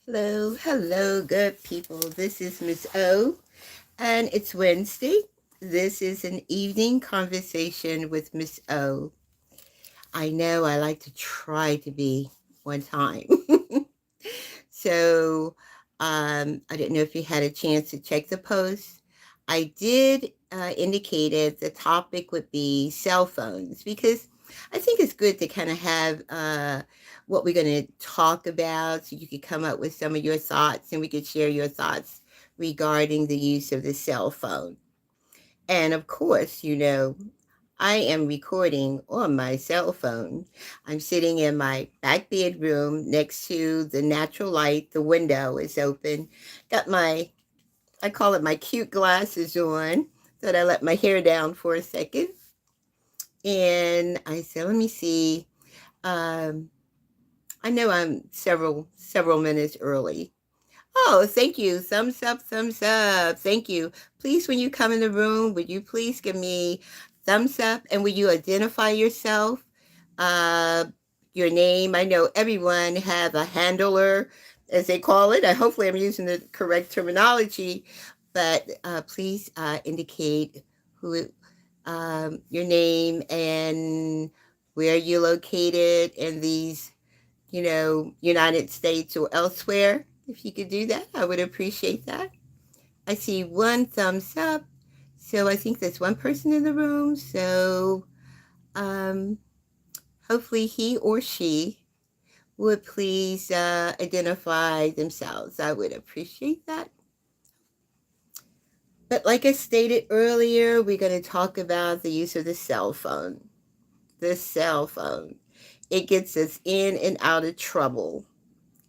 Hello, hello, good people. This is Miss O, and it's Wednesday. This is an evening conversation with Miss O. I know I like to try to be on time. so, I didn't know if you had a chance to check the post. I did indicated the topic would be cell phones because I think it's good to kind of have what we're going to talk about so you could come up with some of your thoughts and we could share your thoughts regarding the use of the cell phone. And of course, I am recording on my cell phone. I'm sitting in my back bedroom next to the natural light. The window is open. Got I call it my cute glasses on. That I let my hair down for a second. And I said, let me see. Um, I know I'm several minutes early. Oh, thank you. Thumbs up, thumbs up. Thank you. Please, when you come in the room, would you please give me thumbs up and will you identify yourself? Uh, your name. I know everyone have a handler, as they call it. Hopefully I'm using the correct terminology, but please indicate who your name and where you're located in these United States or elsewhere. If you could do that, I would appreciate that. I see one thumbs up. So I think there's one person in the room. So um, hopefully he or she would please identify themselves. I would appreciate that. But like I stated earlier, we're going to talk about the use of the cell phone. The cell phone. It gets us in and out of trouble.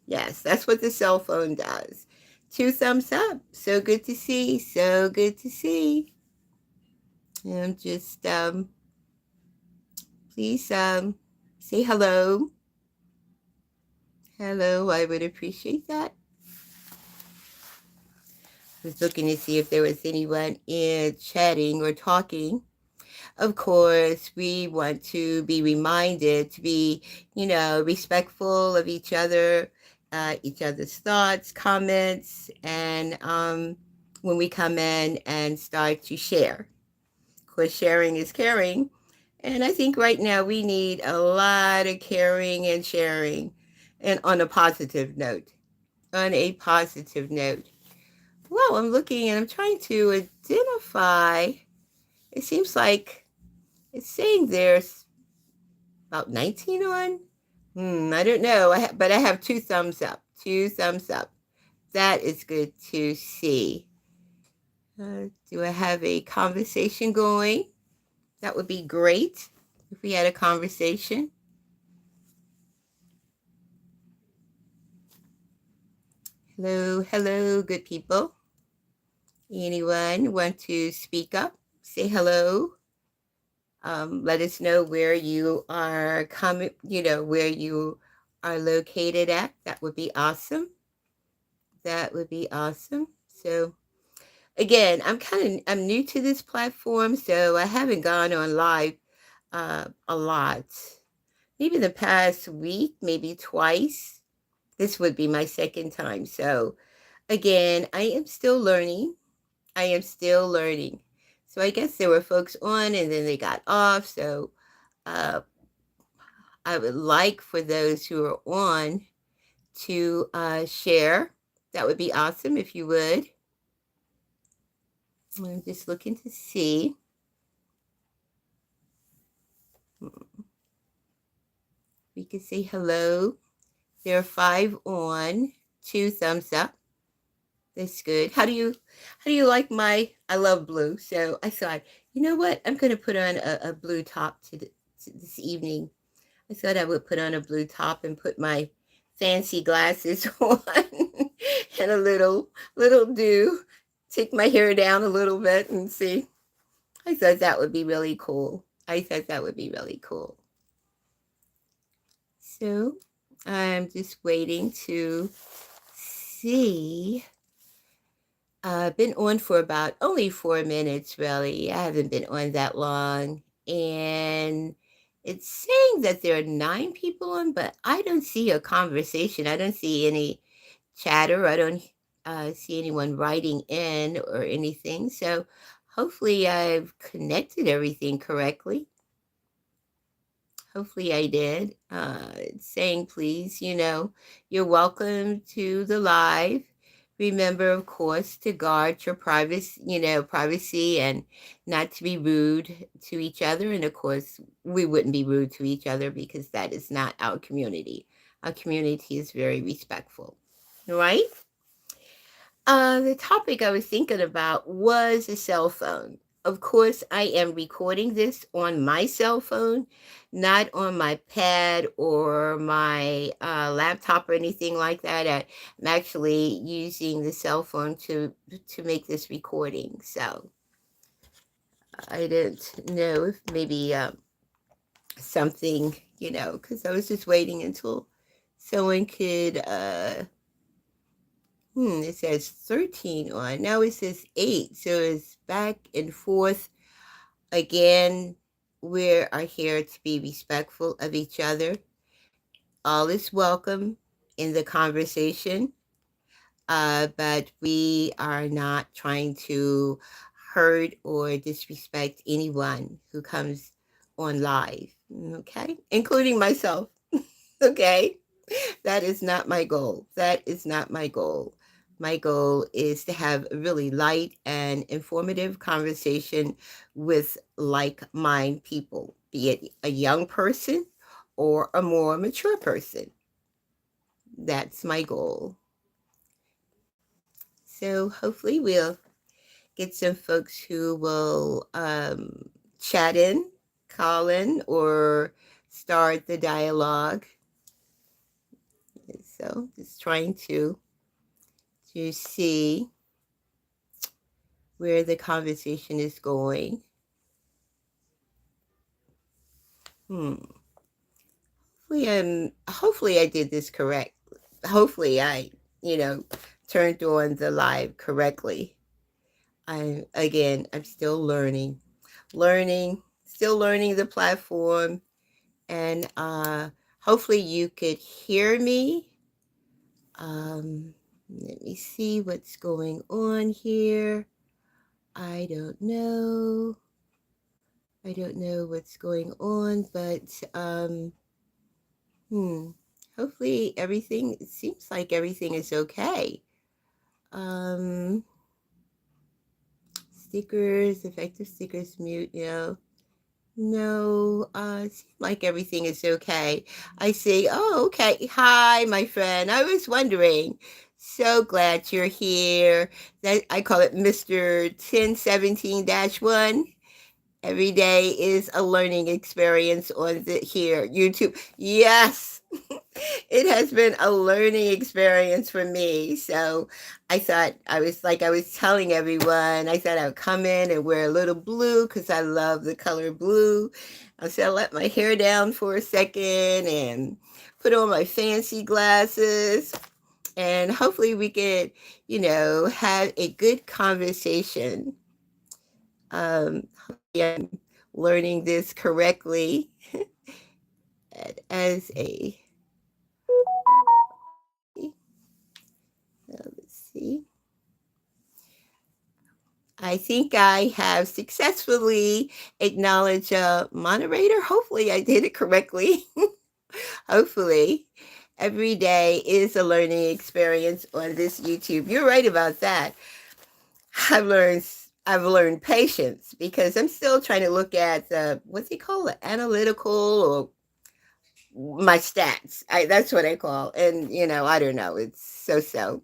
Yes, that's what the cell phone does. Two thumbs up. So good to see. So good to see. And just please say hello. Hello, I would appreciate that. I was looking to see if there was anyone in chatting or talking. Of course, we want to be reminded to be, respectful of each other's thoughts, comments, and when we come in and start to share. Of course, sharing is caring. And I think right now we need a lot of caring and sharing. And on a positive note, on a positive note. Well, I'm looking and I'm trying to identify. It seems like it's saying there's about 19 on. I don't know. But I have two thumbs up. Two thumbs up. That is good to see. Do I have a conversation going? That would be great if we had a conversation. Hello, hello, good people. Anyone want to speak up? Say hello. Let us know where you are coming, where you are located at. That would be awesome. That would be awesome. So again, I'm new to this platform, so I haven't gone on live a lot. Maybe the past week, maybe twice. This would be my second time. So again, I am still learning. I am still learning. So I guess there were folks on and then they got off. So uh, I would like for those who are on to share. That would be awesome if you would. I'm just looking to see. We could say hello. There are 5 on, 2 thumbs up. That's good. How do you like I love blue. So I thought, you know what? I'm going to put on a blue top to this evening. I thought I would put on a blue top and put my fancy glasses on and a little do. Take my hair down a little bit and see. I thought that would be really cool. I thought that would be really cool. So I'm just waiting to see. I've been on for about only 4 minutes, really. I haven't been on that long. And it's saying that there are 9 people on, but I don't see a conversation. I don't see any chatter. I don't see anyone writing in or anything. So hopefully I've connected everything correctly. Hopefully I did. It's saying, please, you're welcome to the live. Remember, of course, to guard your privacy, privacy and not to be rude to each other. And of course, we wouldn't be rude to each other because that is not our community. Our community is very respectful, right? The topic I was thinking about was a cell phone. Of course, I am recording this on my cell phone, not on my pad or my laptop or anything like that. I'm actually using the cell phone to make this recording. So I didn't know if maybe something, because I was just waiting until someone could it says 13 on. Now it says 8. So it's back and forth. Again, we are here to be respectful of each other. All is welcome in the conversation, but we are not trying to hurt or disrespect anyone who comes on live, okay? Including myself, okay? That is not my goal. That is not my goal. My goal is to have a really light and informative conversation with like-minded people, be it a young person or a more mature person. That's my goal. So hopefully we'll get some folks who will chat in, call in, or start the dialogue. So just trying to see where the conversation is going. Hopefully I did this correct. Hopefully I, turned on the live correctly. I'm still still learning the platform, and hopefully you could hear me. Let me see what's going on here. I don't know what's going on, but hopefully it seems like everything is okay. Stickers, effective stickers, mute, no, it seems like everything is okay. I see. Oh, okay. Hi, my friend. I was wondering. So glad you're here. That I call it Mr. 1017-1. Every day is a learning experience on here, YouTube. Yes, it has been a learning experience for me. So I thought I was telling everyone, I thought I would come in and wear a little blue because I love the color blue. I said, let my hair down for a second and put on my fancy glasses. And hopefully we could, have a good conversation. I'm learning this correctly as a, let's see. I think I have successfully acknowledged a moderator. Hopefully I did it correctly. Hopefully. Every day is a learning experience on this YouTube. You're right about that. I've learned patience because I'm still trying to look at the, what's it called? Analytical or my stats. That's what I call. And, I don't know. It's so.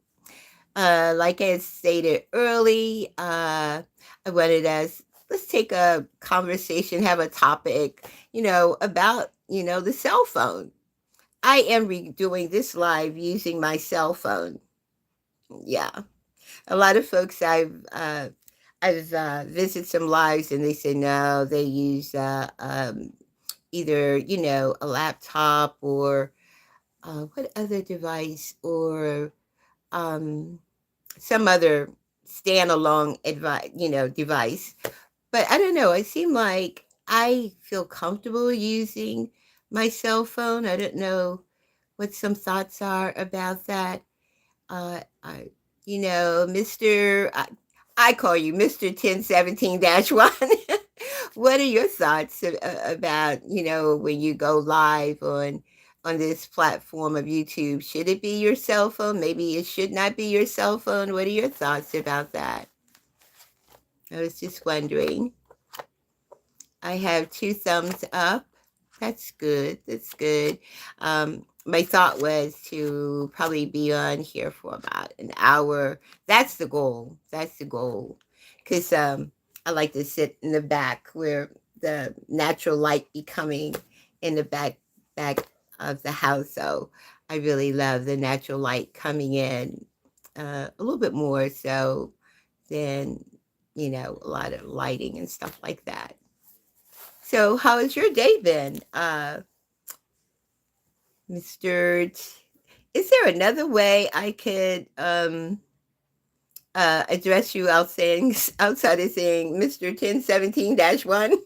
Like I stated early, I wanted us, let's take a conversation, have a topic, about, the cell phone. I am doing this live using my cell phone. Yeah. A lot of folks I've visited some lives and they say no, they use either, a laptop or what other device or some other standalone device. But I don't know. It seemed like I feel comfortable using my cell phone. I don't know what some thoughts are about that. I, Mr. I call you Mr. 1017-1. What are your thoughts about, when you go live on this platform of YouTube? Should it be your cell phone? Maybe it should not be your cell phone. What are your thoughts about that? I was just wondering. I have 2 thumbs up. That's good. That's good. My thought was to probably be on here for about an hour. That's the goal. That's the goal. Because I like to sit in the back where the natural light be coming in the back of the house. So I really love the natural light coming in a little bit more so than, a lot of lighting and stuff like that. So, how has your day been, Mr. Is there another way I could address you outside of saying Mr. 1017-1?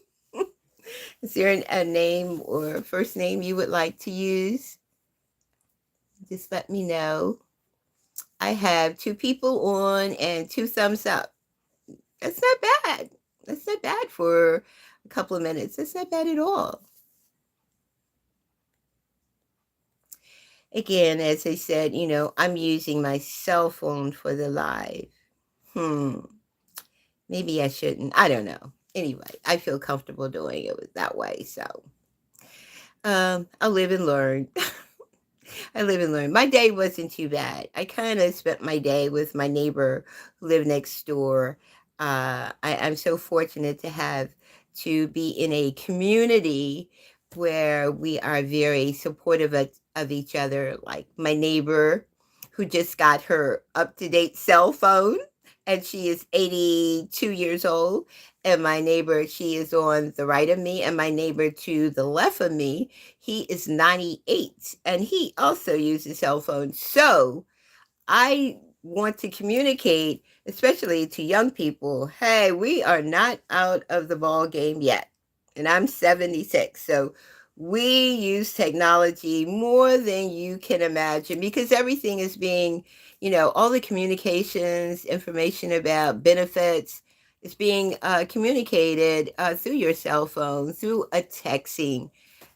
Is there a name or first name you would like to use? Just let me know. I have 2 people on and 2 thumbs up. That's not bad. That's not bad for a couple of minutes. That's not bad at all. Again, as I said, I'm using my cell phone for the live. Maybe I shouldn't. I don't know. Anyway, I feel comfortable doing it that way. So, I live and learn. I live and learn. My day wasn't too bad. I kind of spent my day with my neighbor who lived next door. I'm so fortunate to be in a community where we are very supportive of each other. Like my neighbor who just got her up-to-date cell phone, and she is 82 years old. And my neighbor, she is on the right of me, and my neighbor to the left of me, he is 98 and he also uses cell phones. So I want to communicate, especially to young people, hey, we are not out of the ball game yet. And I'm 76. So we use technology more than you can imagine because everything is being, all the communications, information about benefits, is being communicated through your cell phone, through a texting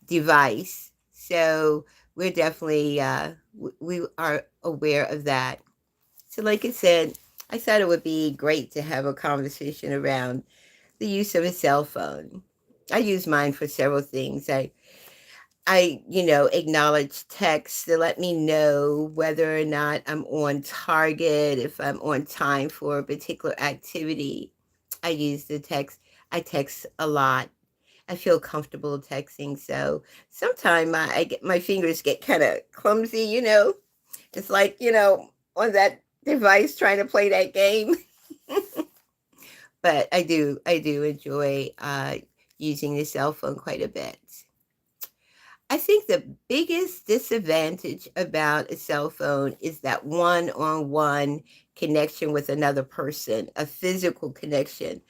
device. So we're definitely, we are aware of that. So like I said, I thought it would be great to have a conversation around the use of a cell phone. I use mine for several things. I acknowledge texts to let me know whether or not I'm on target, if I'm on time for a particular activity. I use the text. I text a lot. I feel comfortable texting. So sometimes I get my fingers get kind of clumsy. It's like, on that device trying to play that game. But I do enjoy using the cell phone quite a bit. I think the biggest disadvantage about a cell phone is that one-on-one connection with another person, a physical connection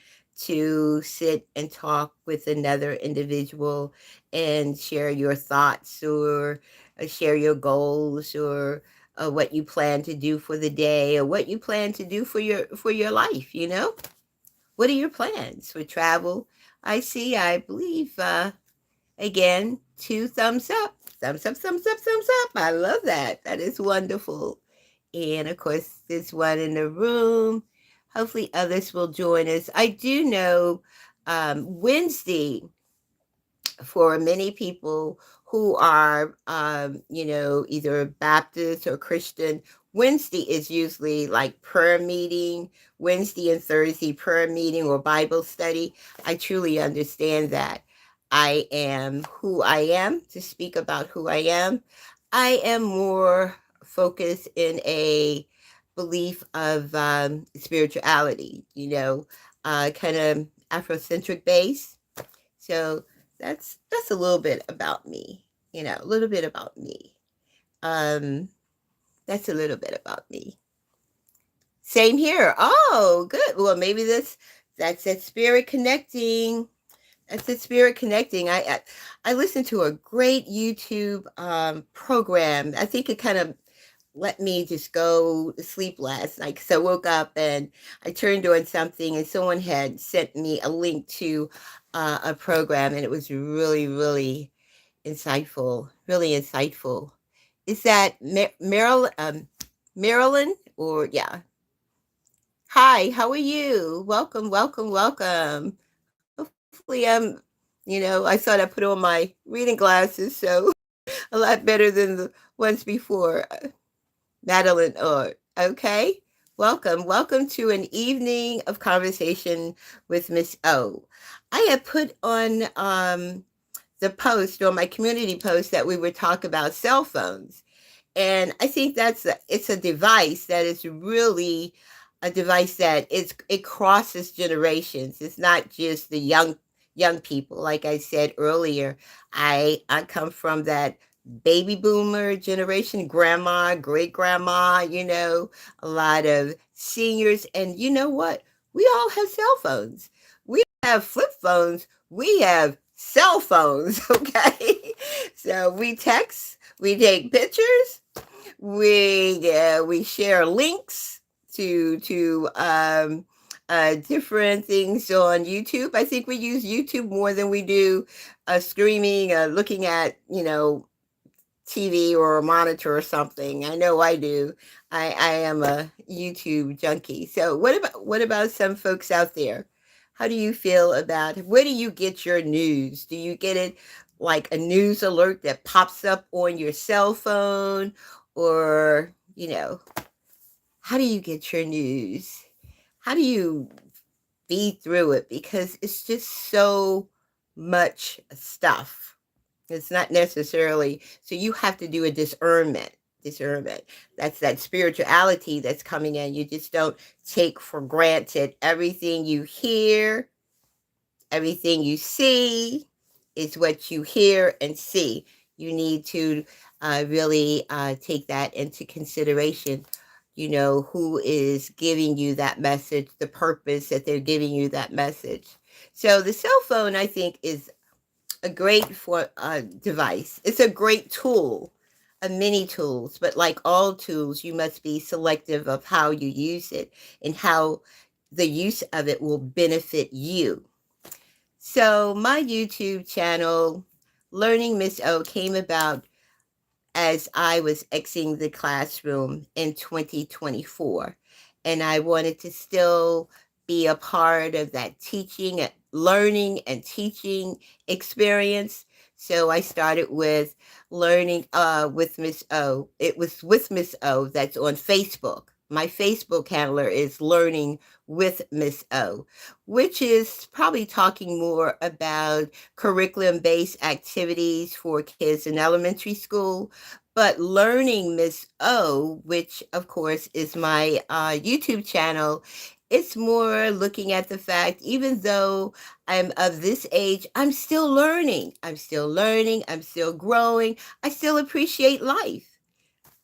to sit and talk with another individual and share your thoughts or share your goals or what you plan to do for the day or what you plan to do for your life. What are your plans for travel? I believe again, 2 thumbs up. Thumbs up, thumbs up, thumbs up. I love that. That is wonderful. And of course, there's one in the room. Hopefully others will join us. I do know Wednesday, for many people who are, either Baptist or Christian, Wednesday is usually like prayer meeting, Wednesday and Thursday prayer meeting or Bible study. I truly understand that. I am who I am to speak about who I am. I am more focused in a belief of spirituality, kind of Afrocentric base. So that's a little bit about me, a little bit about me. Um, that's a little bit about me. Same here. Oh, good. Well, maybe that's that spirit connecting. That's the spirit connecting. I listened to a great YouTube program. I think it kind of let me just go to sleep last night because I woke up and I turned on something and someone had sent me a link to a program and it was really, really insightful, really insightful. Is that Marilyn? Or yeah. Hi, how are you? Welcome, welcome, welcome. Hopefully I thought I put on my reading glasses, so a lot better than the ones before. Madeline Orr. Okay. Welcome. Welcome to an evening of conversation with Miss O. I had put on the post on my community post that we would talk about cell phones. And I think it's a device that is really a device that it crosses generations. It's not just the young people. Like I said earlier, I come from that baby boomer generation, grandma, great grandma, a lot of seniors. And you know what? We all have cell phones. We have flip phones. We have cell phones, okay? So we text, we take pictures, we share links to different things on YouTube. I think we use YouTube more than we do streaming, looking at TV or a monitor or something. I know I do. I am a YouTube junkie. So what about some folks out there? How do you feel about where do you get your news? Do you get it like a news alert that pops up on your cell phone? Or, how do you get your news? How do you be through it? Because it's just so much stuff. It's not necessarily, so you have to do a discernment. Discernment. That's that spirituality that's coming in. You just don't take for granted everything you hear, everything you see is what you hear and see. You need to really take that into consideration. Who is giving you that message, the purpose that they're giving you that message. So the cell phone, I think, is a great device. It's a great tool, a many tools, but like all tools, you must be selective of how you use it and how the use of it will benefit you. So my YouTube channel, Learning Miss O, came about as I was exiting the classroom in 2024. And I wanted to still be a part of that teaching, learning and teaching experience. So I started with learning with Miss O. It was with Miss O that's on Facebook. My Facebook handler is Learning with Miss O, which is probably talking more about curriculum-based activities for kids in elementary school. But Learning Miss O, which of course is my YouTube channel, it's more looking at the fact, even though I'm of this age, I'm still learning. I'm still learning. I'm still growing. I still appreciate life.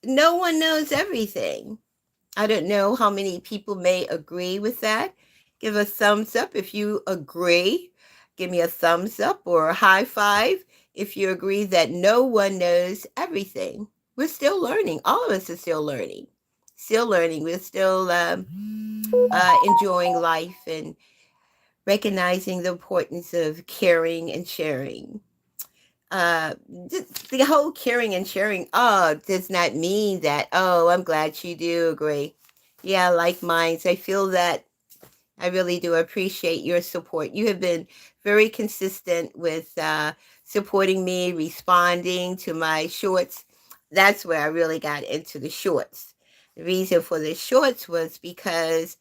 No one knows everything. I don't know how many people may agree with that. Give a thumbs up if you agree. Give me a thumbs up or a high five if you agree that no one knows everything. We're still learning. All of us are still learning. Still learning. We're still enjoying life and recognizing the importance of caring and sharing. The whole caring and sharing, does not mean that, I'm glad you do agree. Yeah, like minds. I feel that I really do appreciate your support. You have been very consistent with supporting me, responding to my shorts. That's where I really got into the shorts. The reason for the shorts was because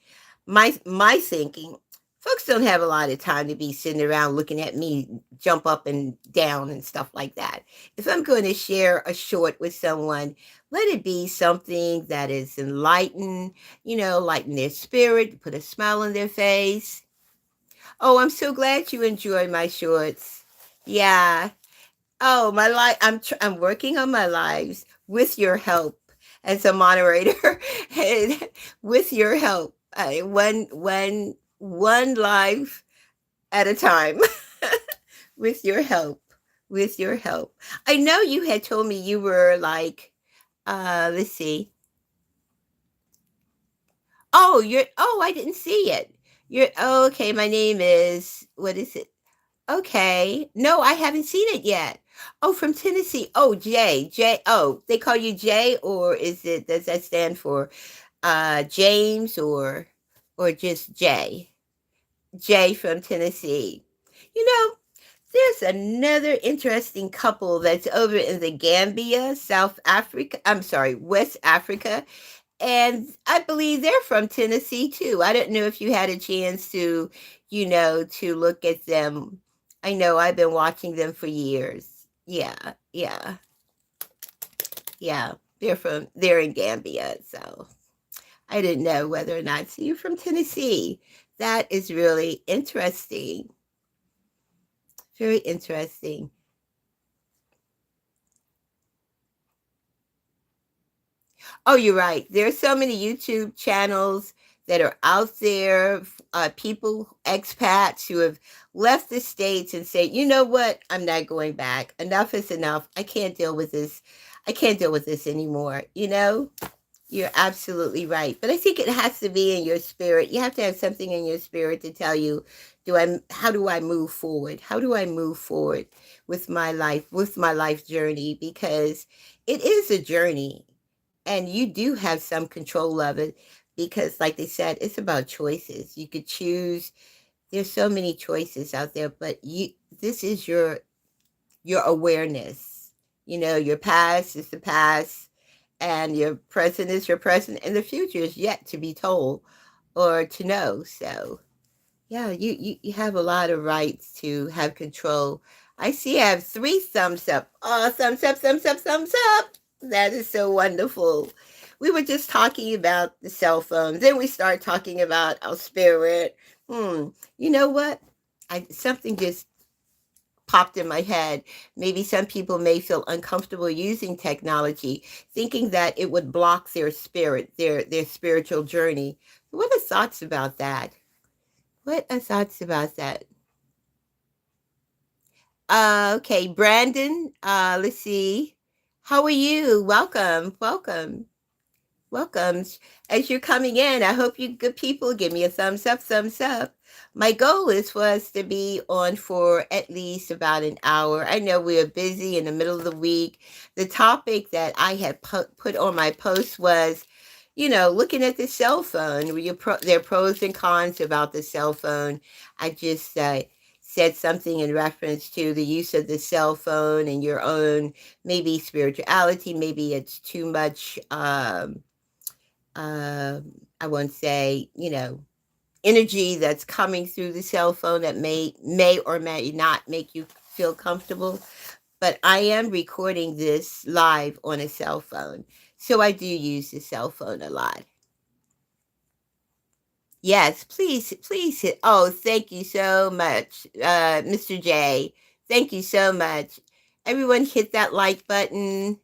my thinking, folks don't have a lot of time to be sitting around looking at me jump up and down and stuff like that. If I'm going to share a short with someone, let it be something that is enlightened, lighten their spirit, put a smile on their face. Oh, I'm so glad you enjoy my shorts. Yeah. Oh, my life. I'm working on my lives with your help as a moderator, and with your help, one life at a time. With your help, with your help. I know you had told me you were like, let's see. Oh, I didn't see it. Oh, okay. My name is, what is it? Okay. No, I haven't seen it yet. Oh, from Tennessee. Oh, Jay. Jay. Oh, they call you Jay, or does that stand for James, or just Jay? Jay from Tennessee. You know, there's another interesting couple that's over in the Gambia, South Africa. I'm sorry, West Africa. And I believe they're from Tennessee too. I don't know if you had a chance to, to look at them. I know I've been watching them for years. Yeah, yeah, yeah. They're in Gambia. So I didn't know whether or not. So you're from Tennessee. That is really interesting. Very interesting. Oh, you're right. There's so many YouTube channels that are out there, people, expats who have left the States and say, you know what? I'm not going back. Enough is enough. I can't deal with this. I can't deal with this anymore. You're absolutely right. But I think it has to be in your spirit. You have to have something in your spirit to tell you, how do I move forward? How do I move forward with my life journey? Because it is a journey, and you do have some control of it, because like they said, it's about choices. You could choose. There's so many choices out there, but this is your awareness. Your past is the past, and your present is your present, and the future is yet to be told or to know. So yeah, you have a lot of rights to have control. I see I have 3 thumbs up. Oh, thumbs up, thumbs up, thumbs up. That is so wonderful. We were just talking about the cell phones. Then we start talking about our spirit. You know what? Something just popped in my head. Maybe some people may feel uncomfortable using technology, thinking that it would block their spirit, their spiritual journey. What are thoughts about that? What are thoughts about that? Okay, Brandon, let's see. How are you? Welcome, welcome. Welcome. As you're coming in, I hope you good people give me a thumbs up, thumbs up. My goal is for us to be on for at least about an hour. I know we're busy in the middle of the week. The topic that I had put on my post was, looking at the cell phone. There are pros and cons about the cell phone. I just said something in reference to the use of the cell phone and your own, maybe spirituality. Maybe it's too much. I won't say, energy that's coming through the cell phone that may or may not make you feel comfortable. But I am recording this live on a cell phone. So I do use the cell phone a lot. Yes, please, please hit. Oh, thank you so much, Mr. J. Thank you so much. Everyone hit that like button.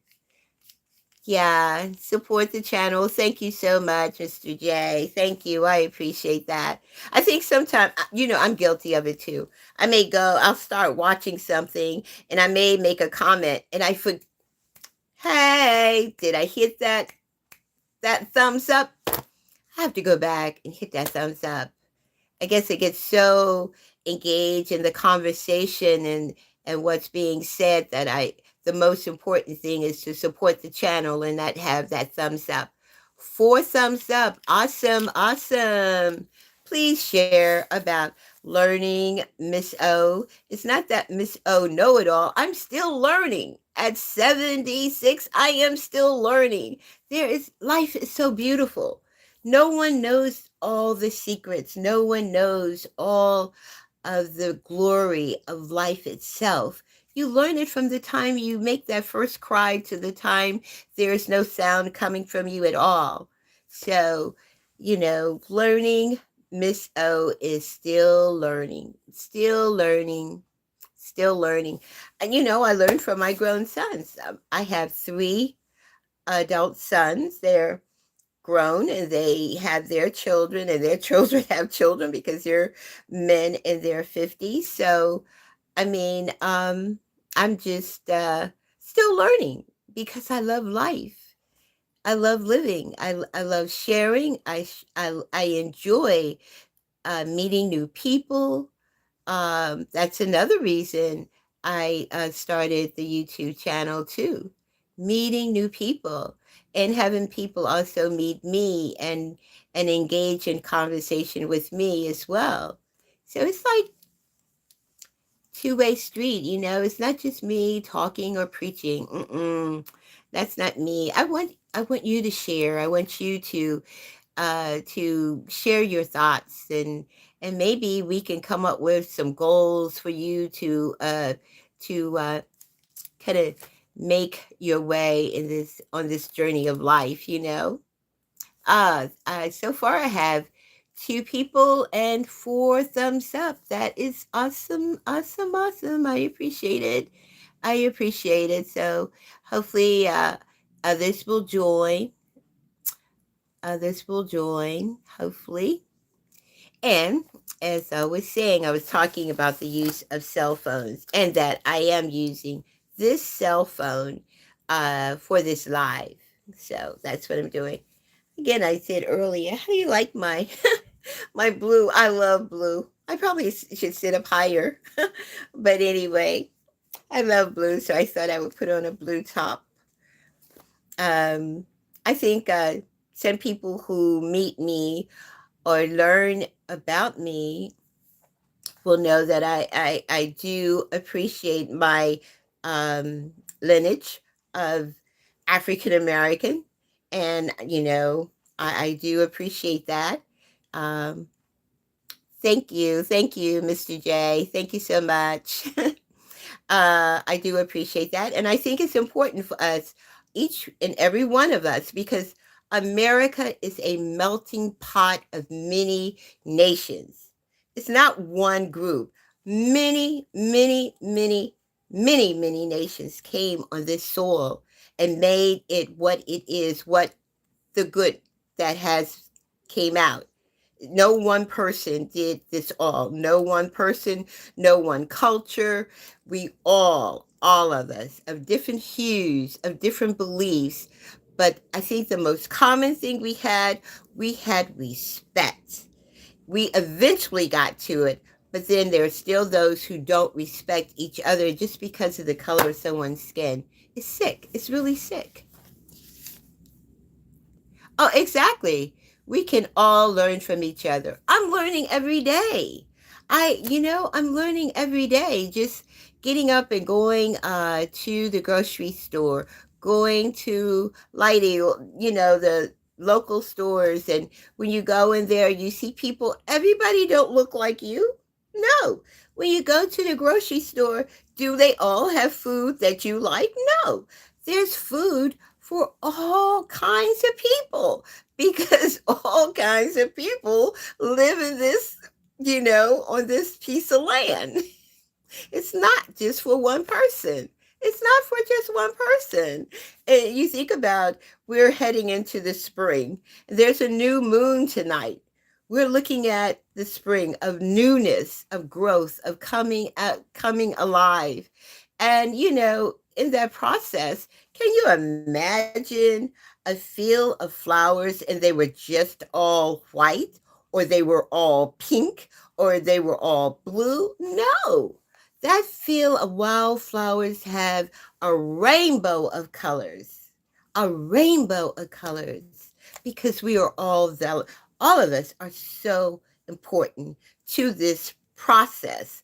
Yeah, support the channel. Thank you so much, Mr. J. Thank you. I appreciate that. I think sometimes, I'm guilty of it too. I'll start watching something, and I may make a comment, and hey, did I hit that thumbs up? I have to go back and hit that thumbs up. I guess it gets so engaged in the conversation and what's being said that the most important thing is to support the channel and not have that thumbs up. 4 thumbs up. Awesome, awesome. Please share about learning Miss O. It's not that Miss O know it all. I'm still learning. At 76, I am still learning. Life is so beautiful. No one knows all the secrets. No one knows all of the glory of life itself. You learn it from the time you make that first cry to the time there's no sound coming from you at all. So, learning, Miss O is still learning, still learning, still learning. And, I learned from my grown sons. I have 3 adult sons. They're grown, and they have their children, and their children have children, because they're men in their 50s. So I mean, I'm just still learning, because I love life. I love living. I love sharing. I enjoy meeting new people. That's another reason I started the YouTube channel too. Meeting new people and having people also meet me and engage in conversation with me as well. So it's like two-way street, you know. It's not just me talking or preaching. That's not me. I want you to share. I want you to share your thoughts, and maybe we can come up with some goals for you to kind of make your way in this on this journey of life, you know. So far I have two people and four thumbs up. That is awesome, awesome, awesome. I appreciate it. I appreciate it. So hopefully others will join. Others will join, hopefully. And as I was saying, I was talking about the use of cell phones and that I am using this cell phone for this live. So that's what I'm doing. Again, I said earlier, how do you like my my blue? I love blue. I probably should sit up higher. But anyway, I love blue, so I thought I would put on a blue top. Um, I think some people who meet me or learn about me will know that I do appreciate my um, lineage of African American. And, you know, I do appreciate that. Um, thank you, Mr. J. Thank you so much. I do appreciate that. And I think it's important for us, each and every one of us, because America is a melting pot of many nations. It's not one group. Many, many, many, many, many nations came on this soil and made it what it is, what the good that has came out. No one person did this all. No one person, no one culture. We all of us, of different hues, of different beliefs. But I think the most common thing we had respect. We eventually got to it, but then there are still those who don't respect each other just because of the color of someone's skin. It's sick. It's really sick. Oh, exactly. We can all learn from each other. I'm learning every day. I'm learning every day. Just getting up and going to the grocery store, going to Lighty, the local stores. And when you go in there, you see people, everybody don't look like you. No. When you go to the grocery store, do they all have food that you like? No. There's food for all kinds of people because all kinds of people live in this, on this piece of land. It's not just for one person. It's not for just one person. And you think about we're heading into the spring. There's a new moon tonight. We're looking at the spring of newness, of growth, of coming out, coming alive. And in that process, can you imagine a field of flowers and they were just all white or they were all pink or they were all blue? No, that field of wildflowers have a rainbow of colors, a rainbow of colors, because we are all of us are so important to this process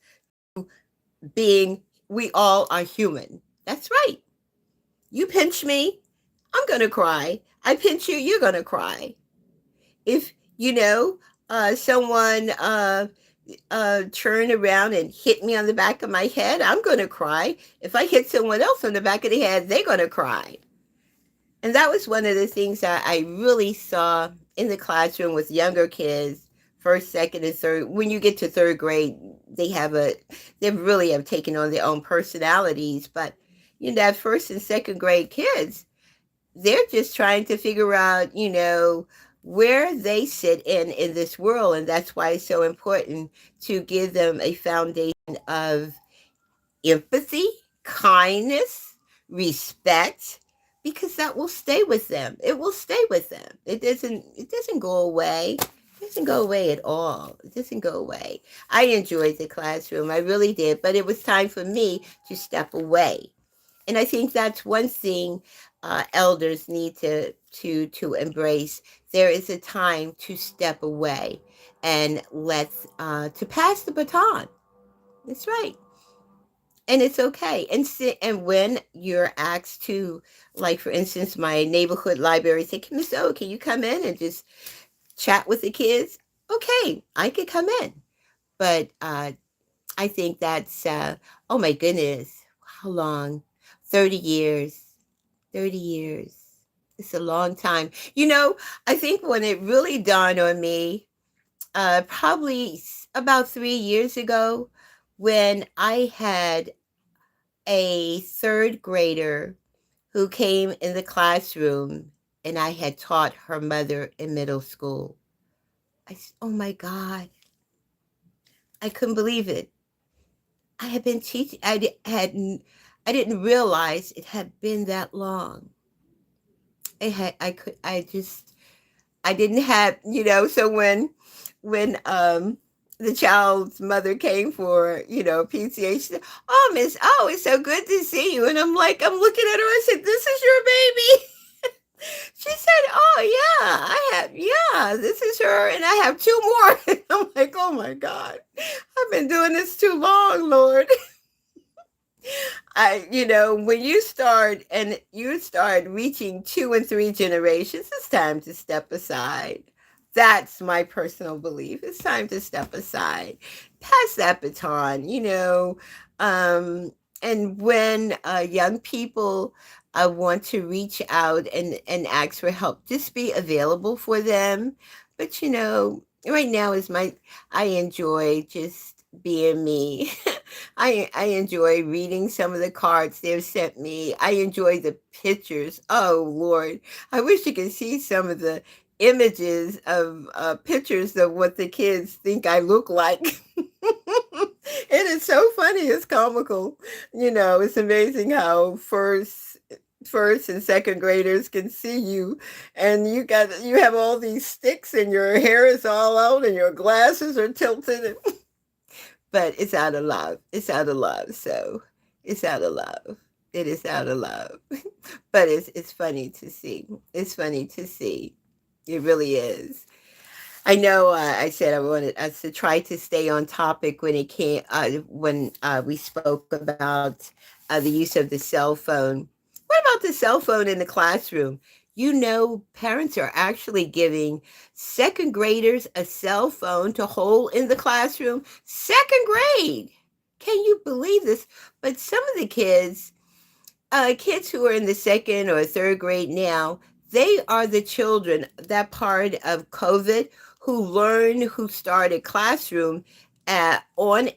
being, we all are human. That's right. You pinch me, I'm going to cry. I pinch you, you're going to cry. If, someone turn around and hit me on the back of my head, I'm going to cry. If I hit someone else on the back of the head, they're going to cry. And that was one of the things that I really saw in the classroom with younger kids, first, second, and third. When you get to third grade, they really have taken on their own personalities. But that first and second grade kids, they're just trying to figure out, where they sit in this world. And that's why it's so important to give them a foundation of empathy, kindness, respect, because that will stay with them. It will stay with them. It doesn't go away. It doesn't go away at all. It doesn't go away. I enjoyed the classroom. I really did, but it was time for me to step away. And I think that's one thing elders need to embrace. There is a time to step away and let to pass the baton. That's right, and it's okay. And when you're asked to, like for instance, my neighborhood library said, "Miss O, can you come in and just chat with the kids?" Okay, I could come in, but I think that's oh my goodness, how long? 30 years. 30 years. It's a long time. I think when it really dawned on me, probably about 3 years ago, when I had a third grader who came in the classroom and I had taught her mother in middle school. Oh my God, I couldn't believe it. I had been teaching, I didn't realize it had been that long. I didn't have, so when the child's mother came for, PCA, she said, "Oh, Miss Oh, it's so good to see you." And I'm like, I'm looking at her, I said, "This is your baby?" She said, "Oh yeah, this is her, and I have two more." I'm like, "Oh my God, I've been doing this too long, Lord." When you start reaching two and three generations, it's time to step aside. That's my personal belief. It's time to step aside, pass that baton. And when young people want to reach out and ask for help, just be available for them. But right now is I enjoy just being me. I enjoy reading some of the cards they've sent me. I enjoy the pictures. Oh Lord, I wish you could see some of the images of pictures of what the kids think I look like. It is so funny. It's comical. It's amazing how first and second graders can see you, and you have all these sticks and your hair is all out and your glasses are tilted. But it's out of love. It's out of love. So it's out of love. It is out of love. But it's funny to see. It's funny to see. It really is. I know. I said I wanted us to try to stay on topic when it came when we spoke about the use of the cell phone. What about the cell phone in the classroom? Parents are actually giving second graders a cell phone to hold in the classroom. Second grade. Can you believe this? But some of the kids who are in the second or third grade now, they are the children, that part of COVID, who started classroom on on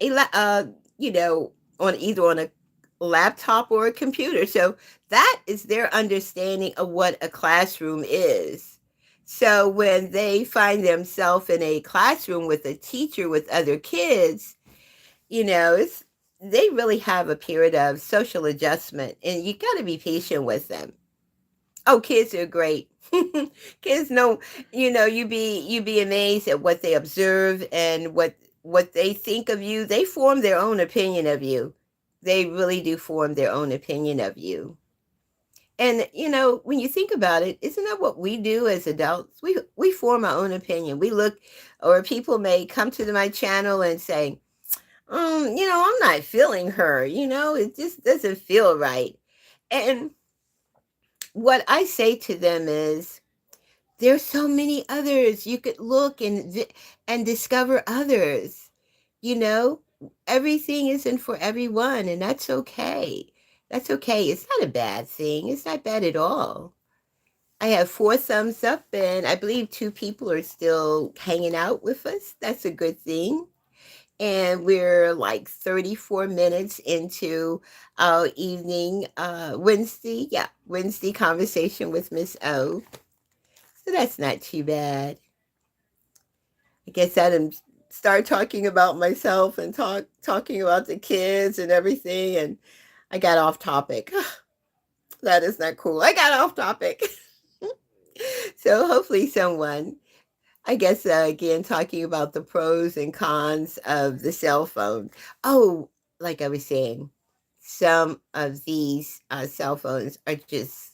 either on a laptop or a computer. So that is their understanding of what a classroom is. So when they find themselves in a classroom with a teacher with other kids, it's they really have a period of social adjustment, and you got to be patient with them. Oh, kids are great. Kids know, you be amazed at what they observe and what they think of you. They form their own opinion of you. They really do form their own opinion of you. And when you think about it, isn't that what we do as adults? We form our own opinion. We look, or people may come to my channel and say, I'm not feeling her. It just doesn't feel right. And what I say to them is, there's so many others. You could look and discover others. You know, Everything isn't for everyone, and that's okay. That's okay. It's not a bad thing. It's not bad at all. I have four thumbs up, and I believe two people are still hanging out with us. That's a good thing. And we're like 34 minutes into our evening Wednesday conversation with Miss O. So that's not too bad. I guess I didn't start talking about myself and talking about the kids and everything, and I got off topic. That is not cool. I got off topic. So hopefully someone, I guess, again, talking about the pros and cons of the cell phone. Oh, like I was saying, some of these cell phones are just,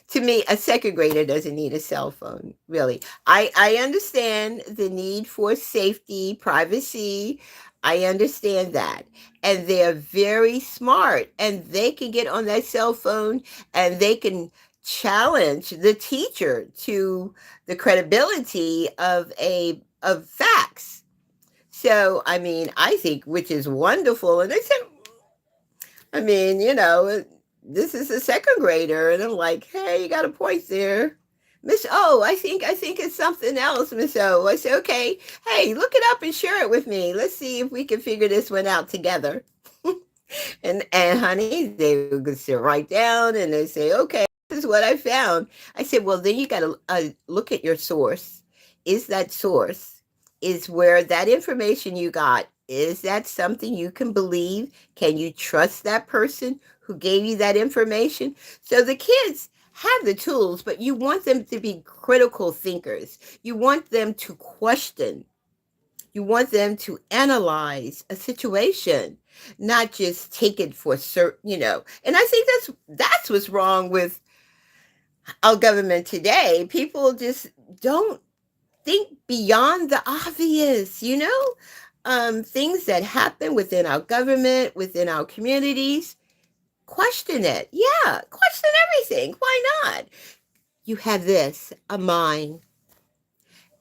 to me, a second grader doesn't need a cell phone, really. I understand the need for safety, privacy. I understand that. And they're very smart, and they can get on that cell phone and they can challenge the teacher to the credibility of facts. So, I mean, I think, which is wonderful. And I said, I mean, this is a second grader, and I'm like, hey, you got a point there. Miss O, I think it's something else, Miss O. I said, okay, hey, look it up and share it with me. Let's see if we can figure this one out together. And honey, they would sit right down and they say, okay, this is what I found. I said, well, then you got to look at your source. Is that source, is where that information you got, is that something you can believe? Can you trust that person who gave you that information? So the kids have the tools, but you want them to be critical thinkers. You want them to question. You want them to analyze a situation, not just take it for certain. And I think that's what's wrong with our government today. People just don't think beyond the obvious. Things that happen within our government, within our communities. Question it. Yeah, question everything. Why not? You have this, a mind,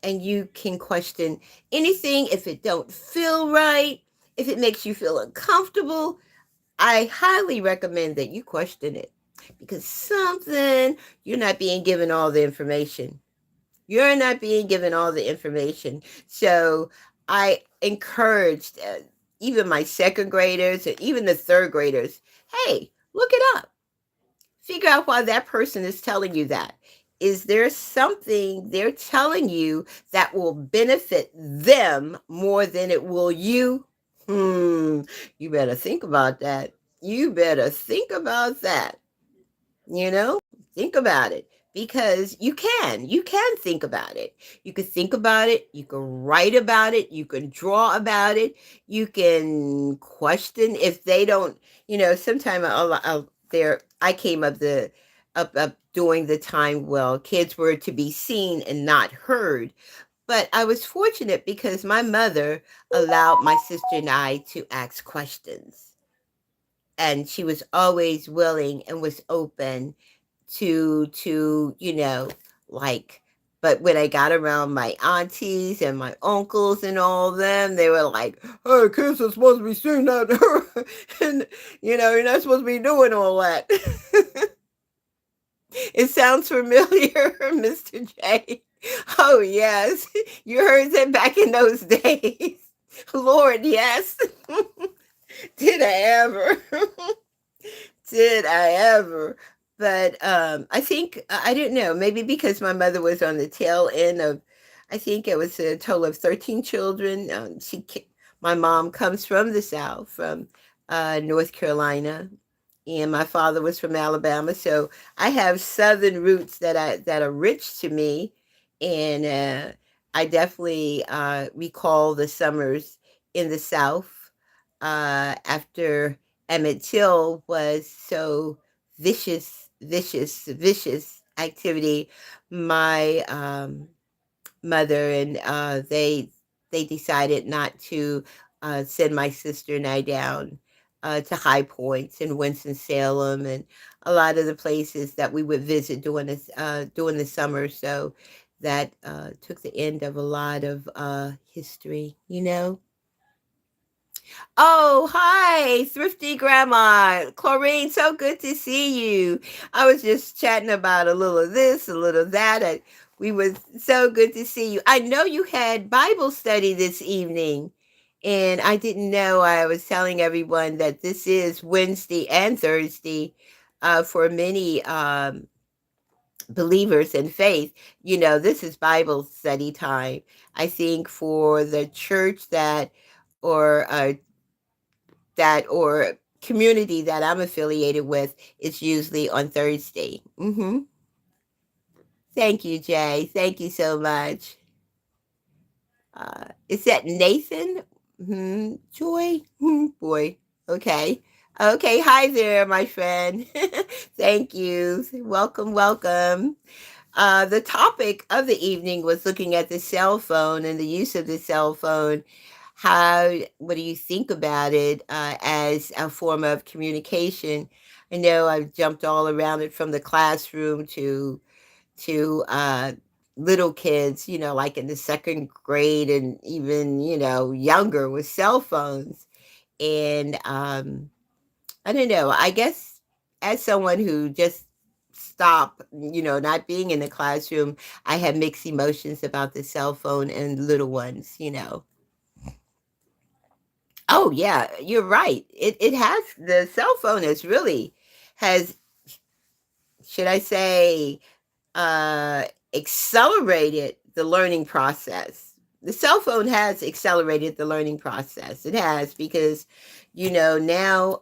and you can question anything if it don't feel right, if it makes you feel uncomfortable. I highly recommend that you question it, because something, you're not being given all the information. You're not being given all the information. So I encouraged even my second graders and even the third graders, hey, look it up. Figure out why that person is telling you that. Is there something they're telling you that will benefit them more than it will you? Hmm, you better think about that. You better think about that. You know, think about it, because you can think about it. You can think about it, you can write about it, you can draw about it, you can question if they don't. Sometime there, I came up during the time, well, kids were to be seen and not heard. But I was fortunate because my mother allowed my sister and I to ask questions, and she was always willing and was open to like. But when I got around my aunties and my uncles and all of them, they were like, hey, kids are supposed to be seeing that. And you're not supposed to be doing all that. It sounds familiar, Mr. J. Oh, yes. You heard that back in those days. Lord, yes. Did I ever? Did I ever? But I think, I didn't know, maybe because my mother was on the tail end of, I think it was a total of 13 children. My mom comes from the South, from North Carolina, and my father was from Alabama. So I have Southern roots that are rich to me, and I definitely recall the summers in the South after Emmett Till was so vicious activity. My mother and they decided not to send my sister and I down to High Points in Winston-Salem and a lot of the places that we would visit during the summer. So that took the end of a lot of history. Oh, hi, Thrifty Grandma. Chlorine, so good to see you. I was just chatting about a little of this, a little of that. We was so good to see you. I know you had Bible study this evening, and I didn't know. I was telling everyone that this is Wednesday and Thursday for many believers in faith. This is Bible study time. I think for the church or community that I'm affiliated with, it's usually on Thursday. Thank you, Jay. Thank you so much. Is that Nathan? Joy? Boy. Okay. Okay. Hi there, my friend. Thank you. Welcome, welcome. The topic of the evening was looking at the cell phone and the use of the cell phone. What do you think about it as a form of communication? I know I've jumped all around it from the classroom to little kids, like in the second grade and even, younger with cell phones. And I don't know, I guess as someone who just stopped, not being in the classroom, I have mixed emotions about the cell phone and little ones. Oh yeah, you're right. It has the cell phone has, should I say, uh, accelerated the learning process. The cell phone has accelerated the learning process. It has because, now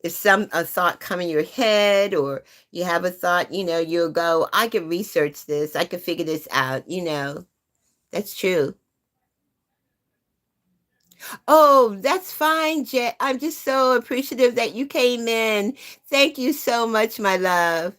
if a thought come in your head or you have a thought, you'll go, I could research this, I could figure this out. That's true. Oh, that's fine, Jet. I'm just so appreciative that you came in. Thank you so much, my love.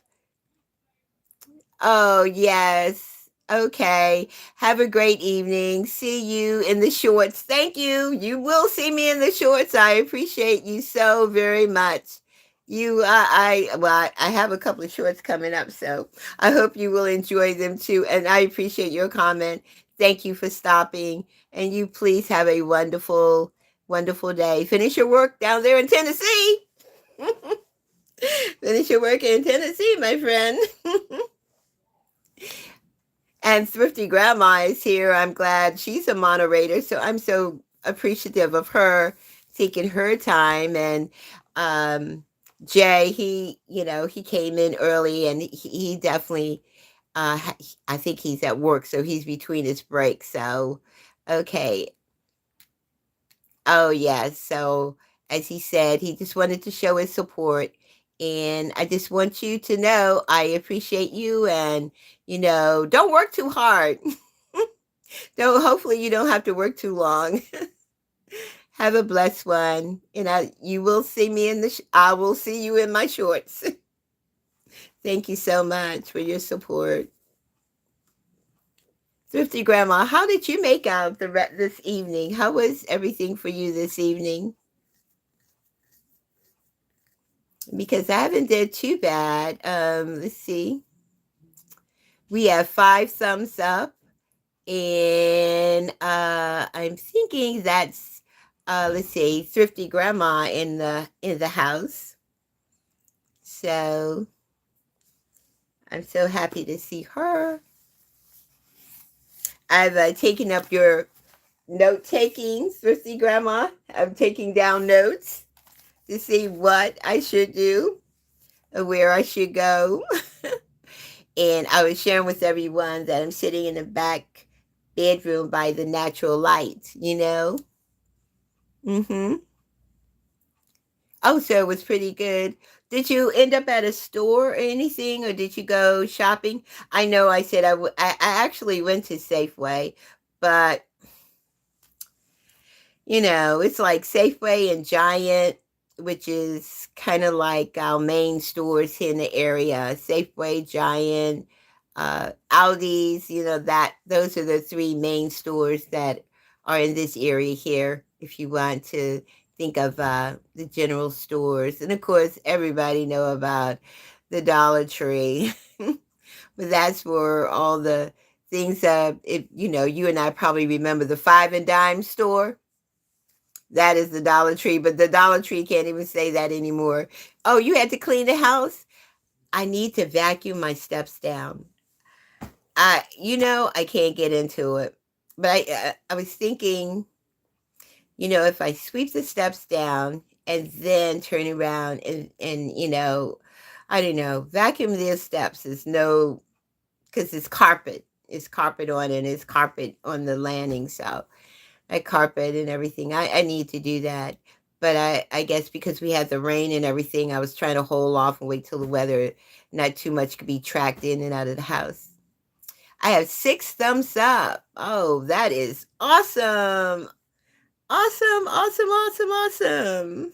Oh, yes. Okay. Have a great evening. See you in the shorts. Thank you. You will see me in the shorts. I appreciate you so very much. I have a couple of shorts coming up, so I hope you will enjoy them too. And I appreciate your comment. Thank you for stopping. And you please have a wonderful, wonderful day. Finish your work down there in Tennessee. Finish your work in Tennessee, my friend. And Thrifty Grandma is here. I'm glad she's a moderator. So I'm so appreciative of her taking her time. And Jay, he came in early and he definitely, I think he's at work. So he's between his breaks. So, okay. Oh, yes. So, as he said, he just wanted to show his support. And I just want you to know I appreciate you and, don't work too hard. Don't, hopefully you don't have to work too long. Have a blessed one. And you will see me I will see you in my shorts. Thank you so much for your support. Thrifty Grandma, how did you make out this evening? How was everything for you this evening? Because I haven't did too bad. Let's see. We have 5 thumbs up, and I'm thinking that's let's see, Thrifty Grandma in the house. So I'm so happy to see her. I've taken up your note taking, Thrifty Grandma. I'm taking down notes to see what I should do, or where I should go. And I was sharing with everyone that I'm sitting in the back bedroom by the natural light. Mm-hmm. Oh, so it was pretty good. Did you end up at a store or anything, or did you go shopping? I know I said I actually went to Safeway, but it's like Safeway and Giant, which is kind of like our main stores here in the area. Safeway, Giant, Aldi's, that those are the three main stores that are in this area here. If you want to think of the general stores, and of course, everybody know about the Dollar Tree, but that's for all the things. If you and I probably remember the Five and Dime store. That is the Dollar Tree, but the Dollar Tree can't even say that anymore. Oh, you had to clean the house? I need to vacuum my steps down. I can't get into it. But I was thinking, if I sweep the steps down and then turn around and I don't know, vacuum the steps is no, because it's carpet. It's carpet on and it's carpet on the landing. So, carpet and everything. I need to do that. But I guess because we had the rain and everything, I was trying to hold off and wait till the weather, not too much could be tracked in and out of the house. I have 6 thumbs up. Oh, that is awesome. Awesome, awesome, awesome, awesome.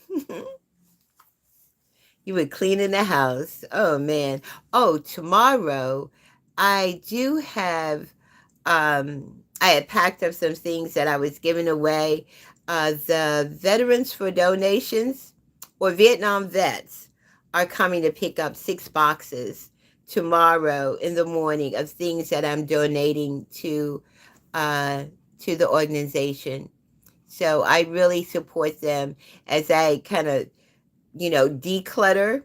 You were cleaning the house. Oh man. Oh, tomorrow I do have I had packed up some things that I was giving away. The Veterans for Donations or Vietnam vets are coming to pick up 6 boxes tomorrow in the morning of things that I'm donating uh, to the organization. So I really support them as I kind of, declutter.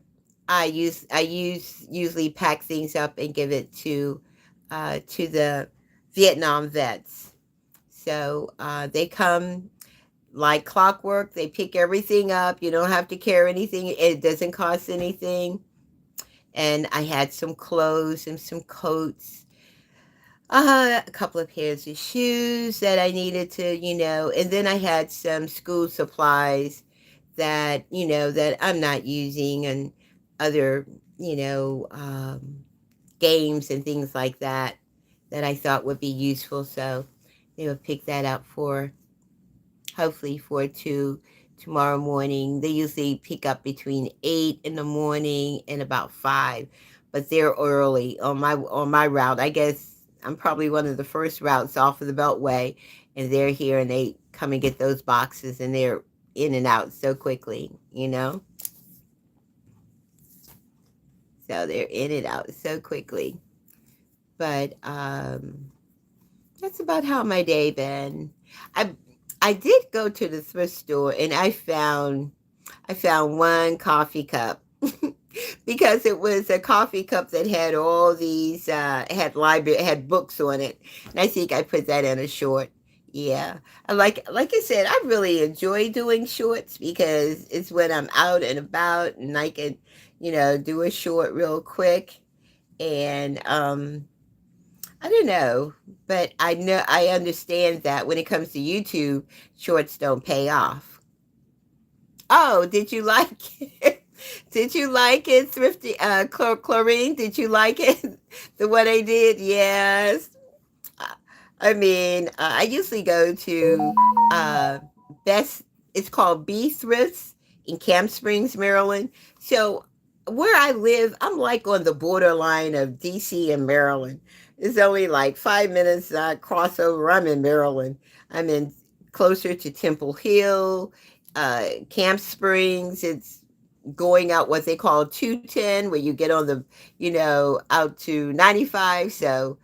I usually pack things up and give it to the Vietnam vets. So they come like clockwork. They pick everything up. You don't have to carry anything. It doesn't cost anything. And I had some clothes and some coats, a couple of pairs of shoes that I needed to, and then I had some school supplies that, that I'm not using, and other, you know, um, games and things like that that I thought would be useful. So they would pick that up for hopefully for tomorrow morning. They usually pick up between 8 in the morning and about 5, but they're early on my route. I guess I'm probably one of the first routes off of the Beltway, and they're here and they come and get those boxes and they're in and out so quickly. So they're in and out so quickly. But that's about how my day been. I I did go to the thrift store and I found one coffee cup because it was a coffee cup that had all these had books on it. And I think I put that in a short. Yeah. Like I said, I really enjoy doing shorts because it's when I'm out and about and I can, do a short real quick. And I don't know, but I understand that when it comes to YouTube, shorts don't pay off. Oh, did you like it? Did you like it, Thrifty? Chlorine, did you like it? The what I did? Yes. Uh, I mean, I usually go to uh, Best. It's called B Thrifts in Camp Springs, Maryland. So where I live, I'm like on the borderline of DC and Maryland. It's only like 5 minutes crossover. I'm in Maryland. I'm in closer to Temple Hill, Camp Springs. It's going out what they call 210, where you get on the, out to 95. So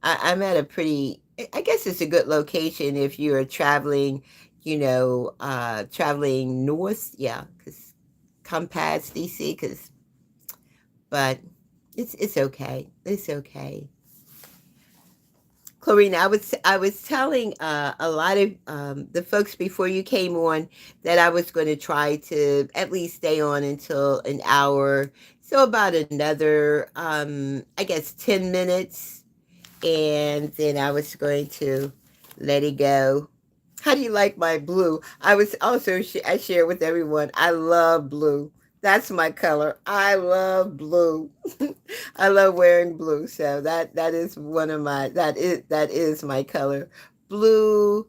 I'm at a pretty, I guess it's a good location if you're traveling, traveling north. Yeah, because come past DC, but it's okay. It's okay. Clarina, I was telling a lot of the folks before you came on that I was going to try to at least stay on until an hour, so about another I guess 10 minutes, and then I was going to let it go. How do you like my blue? I was also I share with everyone. I love blue. That's my color. I love blue. I love wearing blue. So that is one of my that is my color. Blue,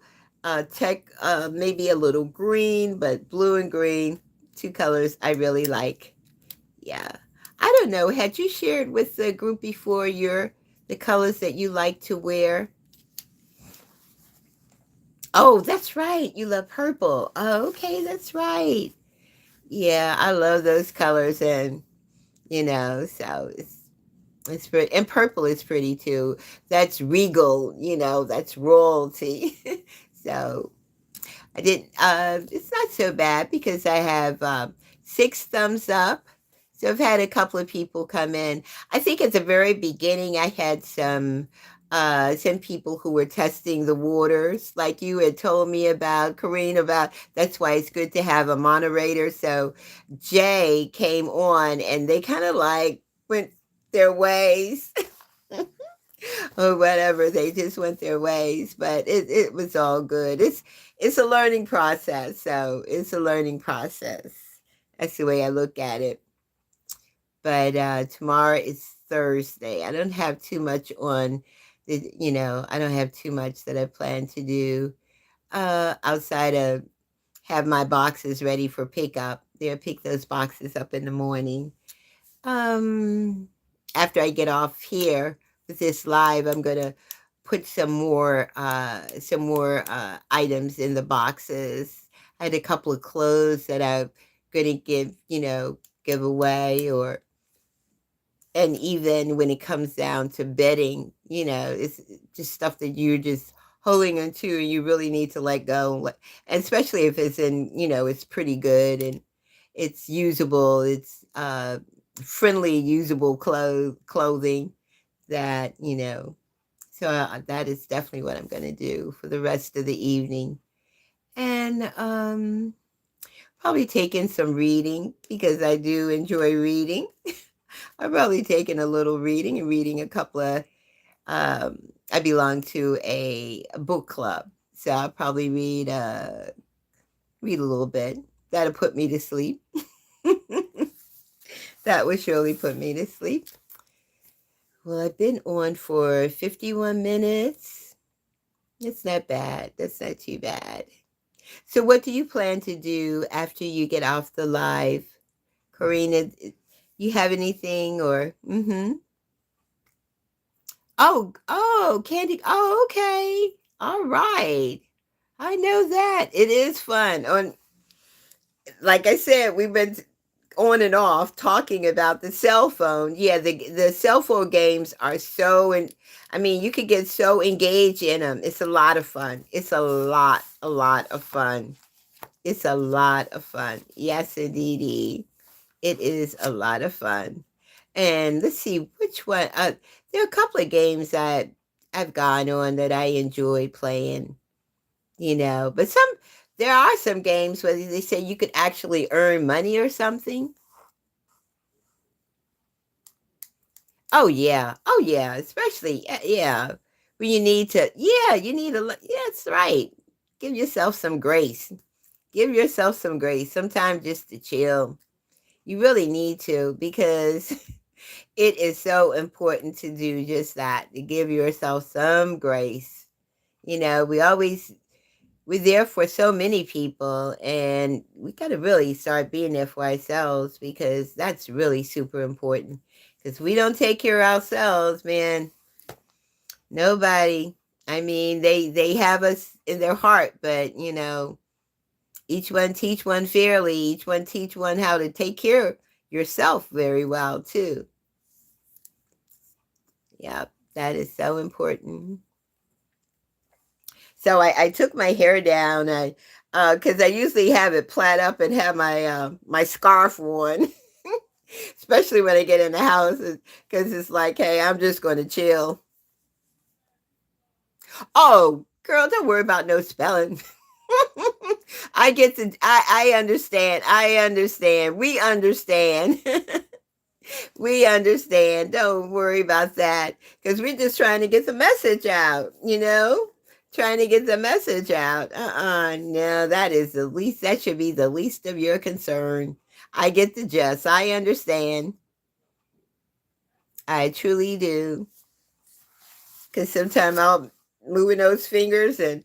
tech, maybe a little green, but blue and green, two colors I really like. Yeah. I don't know. Had you shared with the group before the colors that you like to wear? Oh, that's right. You love purple. Oh, okay, that's right. Yeah, I love those colors, and so it's pretty, and purple is pretty too. That's regal, that's royalty. So I didn't. It's not so bad because I have 6 thumbs up. So I've had a couple of people come in. I think at the very beginning, I had some people who were testing the waters, like you had told me about, Corrine, about. That's why it's good to have a moderator. So Jay came on, and they kind of like went their ways. or whatever. They just went their ways, but it was all good. It's a learning process. So it's a learning process. That's the way I look at it. But tomorrow is Thursday. I don't have too much on I don't have too much that I plan to do outside of have my boxes ready for pickup. They'll pick those boxes up in the morning. Um, After I get off here with this live, I'm gonna put some more items in the boxes. I had a couple of clothes that I'm gonna give away, or and even when it comes down to bedding, it's just stuff that you're just holding on to and you really need to let go. And especially if it's it's pretty good and it's usable, it's friendly, usable clothing that, so that is definitely what I'm going to do for the rest of the evening. And probably taking some reading because I do enjoy reading. I've probably taken a little reading and reading a couple of, I belong to a book club. So I'll probably read a little bit. That'll put me to sleep. That would surely put me to sleep. Well, I've been on for 51 minutes. It's not bad. That's not too bad. So what do you plan to do after you get off the live? Karina, you have anything or Oh, candy. Oh, okay. All right. I know that. It is fun. Like I said, we've been on and off talking about the cell phone. Yeah, the cell phone games are so and I mean, you could get so engaged in them. It's a lot of fun. It's a lot of fun. It's a lot of fun. Yes, indeedy. It is a lot of fun. And let's see which one. There are a couple of games that I've gone on that I enjoy playing, but there are some games where they say you could actually earn money or something. Oh yeah. Oh yeah. Especially yeah. When you need to yeah, you need a yeah, that's right. Give yourself some grace. Give yourself some grace. Sometimes just to chill. You really need to because it is so important to do just that, to give yourself some grace. We're there for so many people and we got to really start being there for ourselves because that's really super important. Because we don't take care of ourselves, man, nobody. I mean, they have us in their heart, but each one teach one fairly. Each one teach one how to take care of yourself very well too. Yeah, that is so important. So I took my hair down. Because I usually have it plait up and have my scarf on, especially when I get in the house, because it's like, hey, I'm just going to chill. Oh, girl, don't worry about no spelling. I understand. I understand. We understand. We understand. Don't worry about that because we're just trying to get the message out, Trying to get the message out. No, that is the least, that should be the least of your concern. I get the gist. I understand. I truly do. Because sometimes I'll moving those fingers and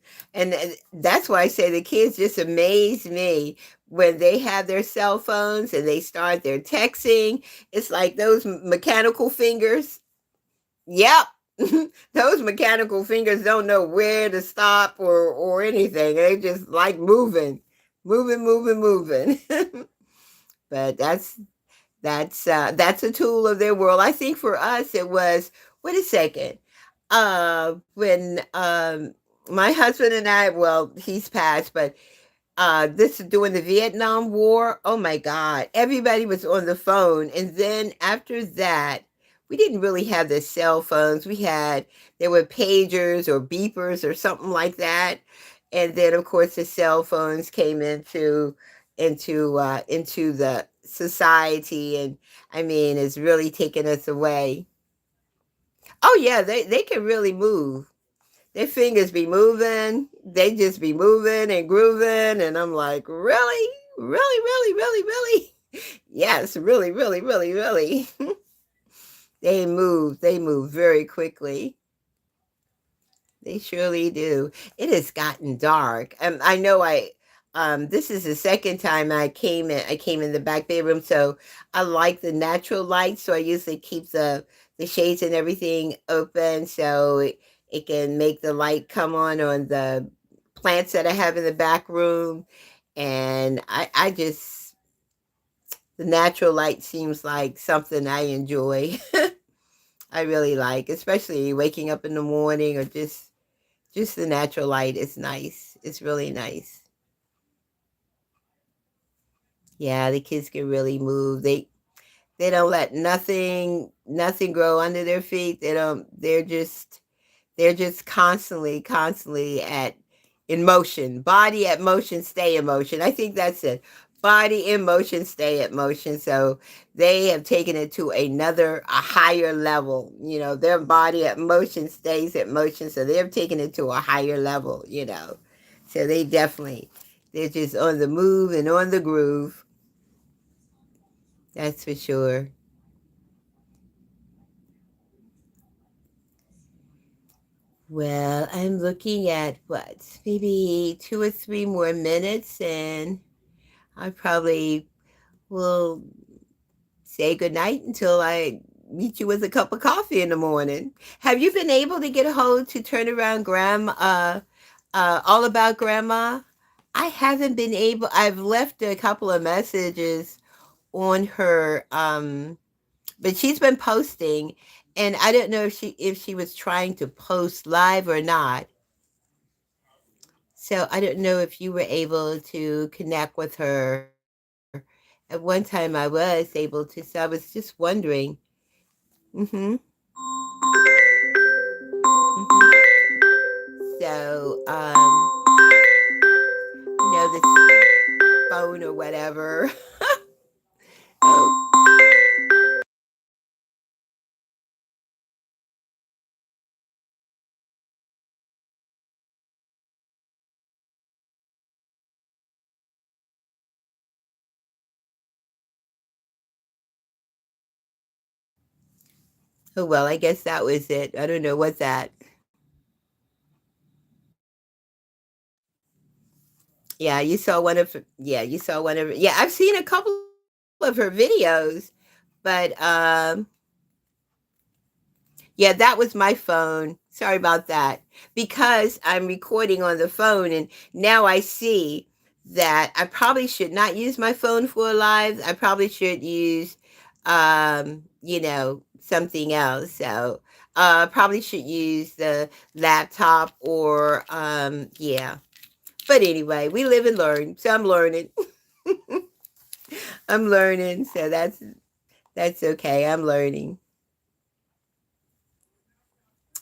that's why I say the kids just amaze me when they have their cell phones and they start their texting. It's like those mechanical fingers. Yep. Those mechanical fingers don't know where to stop or anything. They just like moving, moving. But that's a tool of their world. I think for us it was wait a second. When my husband and I, well, he's passed, but this is during the Vietnam War. Oh my God. Everybody was on the phone. And then after that, we didn't really have the cell phones. There were pagers or beepers or something like that. And then of course the cell phones came into the society. And I mean, it's really taken us away. Oh yeah, they can really move. Their fingers be moving. They just be moving and grooving, and I'm like, really, really, really, really, really. Yes, really, really, really, really. They move. They move very quickly. They surely do. It has gotten dark. I know this is the second time I came in the back bedroom, so I like the natural light, so I usually keep the shades and everything open so it can make the light come on the plants that I have in the back room. And I just the natural light seems like something I enjoy. I really like, especially waking up in the morning or just the natural light is nice. It's really nice. Yeah, the kids can really move. They don't let nothing grow under their feet. They're just constantly at in motion. Body at motion, stay in motion. I think that's it. Body in motion, stay at motion. So they have taken it to a higher level. You know, their body at motion stays at motion. So they've taken it to a higher level, you know. So they're just on the move and on the groove. That's for sure. Well, I'm looking at what, maybe 2 or 3 more minutes, and I probably will say goodnight until I meet you with a cup of coffee in the morning. Have you been able to get a hold to turn around all about grandma? I haven't been able. I've left a couple of messages on her, but she's been posting, and I don't know if she was trying to post live or not. So I don't know if you were able to connect with her. At one time I was able to, so I was just wondering. Mhm. Mhm. So, this phone or whatever. Oh, oh well, I guess that was it. I don't know what that. Yeah, you saw one of yeah, I've seen a couple of her videos, but yeah, that was my phone. Sorry about that. Because I'm recording on the phone and now I see that I probably should not use my phone for live. I probably should use something else. So, probably should use the laptop or yeah. But anyway, we live and learn. So I'm learning. I'm learning. So that's okay. I'm learning.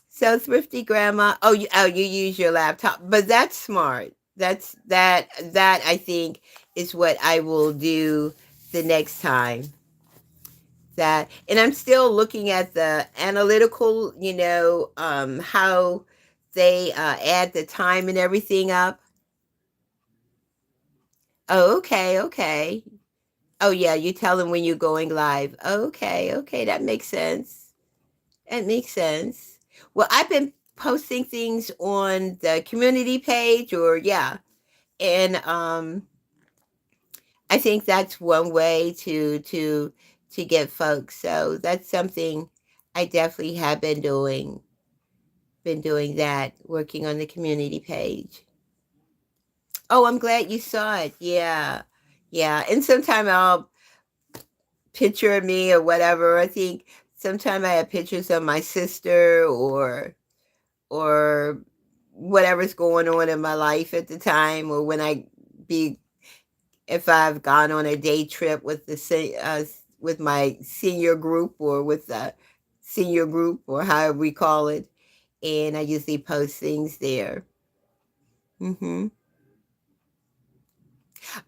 So thrifty grandma. You use your laptop, but that's smart. That I think is what I will do the next time. That and I'm still looking at the analytical, how they add the time and everything up. Oh, okay, okay. Oh yeah, you tell them when you're going live. Okay, okay, that makes sense. That makes sense. Well, I've been posting things on the community page or yeah, and I think that's one way to get folks. So that's something I definitely have been doing that, working on the community page. Oh, I'm glad you saw it. Yeah. Yeah. And sometime I'll picture of me or whatever. I think sometime I have pictures of my sister or whatever's going on in my life at the time or when I be if I've gone on a day trip with with my senior group or with the senior group or however we call it, and I usually post things there. Hmm.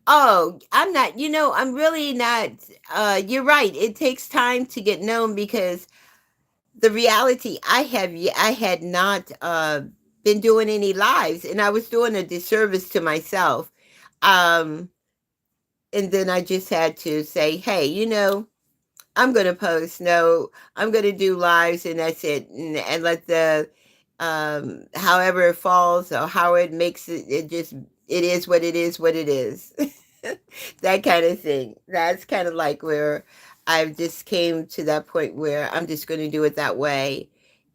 Oh, I'm not. I'm really not. You're right. It takes time to get known because the reality, I had not been doing any lives, and I was doing a disservice to myself. Um, and then I just had to say, hey, I'm going to post. No, I'm going to do lives, and that's it. And let the, however it falls or how it makes it, it is what it is, what it is. That kind of thing. That's kind of like where I've just came to that point where I'm just going to do it that way,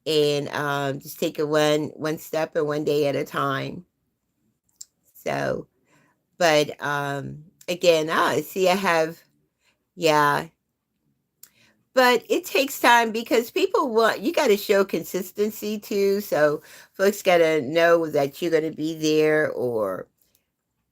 and just take it one step and one day at a time. So, but again, see, I have, yeah, but it takes time because people want, you got to show consistency too. So folks got to know that you're going to be there, or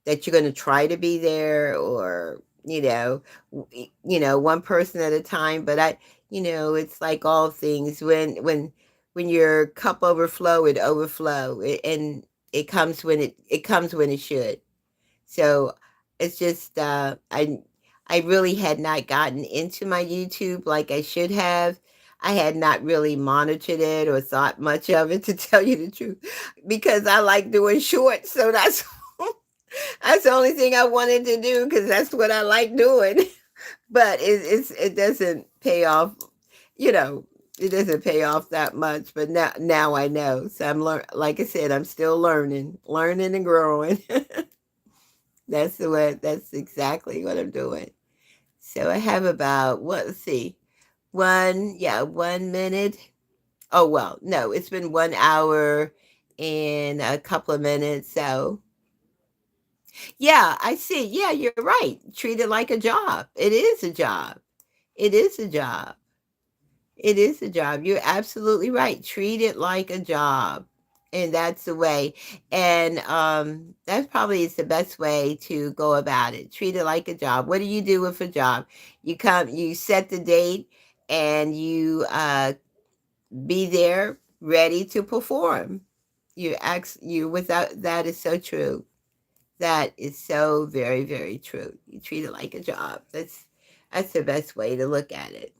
that you're going to try to be there, or one person at a time. But it's like all things, when your cup overflow, it overflow, and it comes when it should. So it's just, I really had not gotten into my YouTube like I should have. I had not really monitored it or thought much of it, to tell you the truth, because I like doing shorts. So that's that's the only thing I wanted to do, because that's what I like doing. But it doesn't pay off, you know. It doesn't pay off that much. But now I know. So like I said, I'm still learning and growing. That's exactly what I'm doing. So I have about, let's see, 1 minute. Oh, well, no, it's been 1 hour and a couple of minutes. So yeah, I see. Yeah, you're right. Treat it like a job. It is a job. It is a job. It is a job. You're absolutely right. Treat it like a job. And that's the way. And that probably is the best way to go about it. Treat it like a job. What do you do with a job? You set the date, and you be there ready to perform. You without that is so true. That is so very, very true. You treat it like a job. That's the best way to look at it.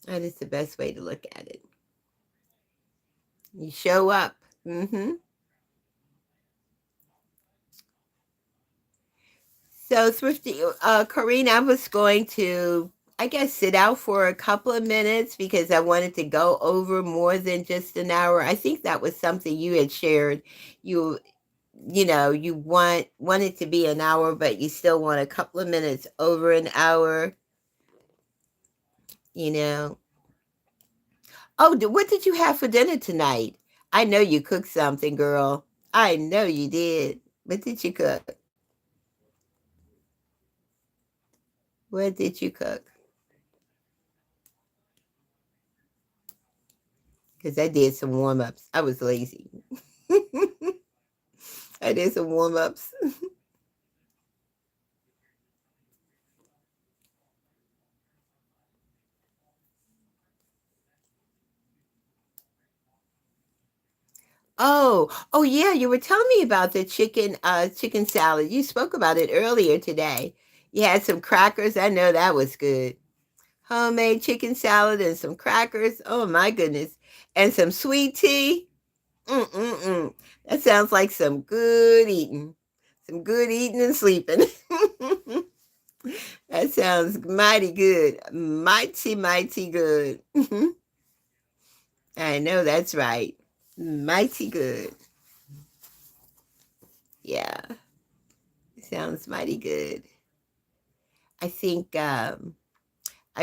That is the best way to look at it. You show up. So, Thrifty, Karina, I was going to, I guess, sit out for a couple of minutes because I wanted to go over more than just an hour. I think that was something you had shared. You, you want it to be an hour, but you still want a couple of minutes over an hour. You know. Oh, what did you have for dinner tonight? I know you cooked something, girl. I know you did. What did you cook? What did you cook? Because I did some warm ups. I was lazy. I did some warm ups. Oh yeah, you were telling me about the chicken salad. You spoke about it earlier today. You had some crackers. I know that was good. Homemade chicken salad and some crackers. Oh my goodness. And some sweet tea. Mm-mm-mm. That sounds like some good eating. Some good eating and sleeping. That sounds mighty good. Mighty, mighty good. I know that's right. Mighty good. Yeah, sounds mighty good. I think I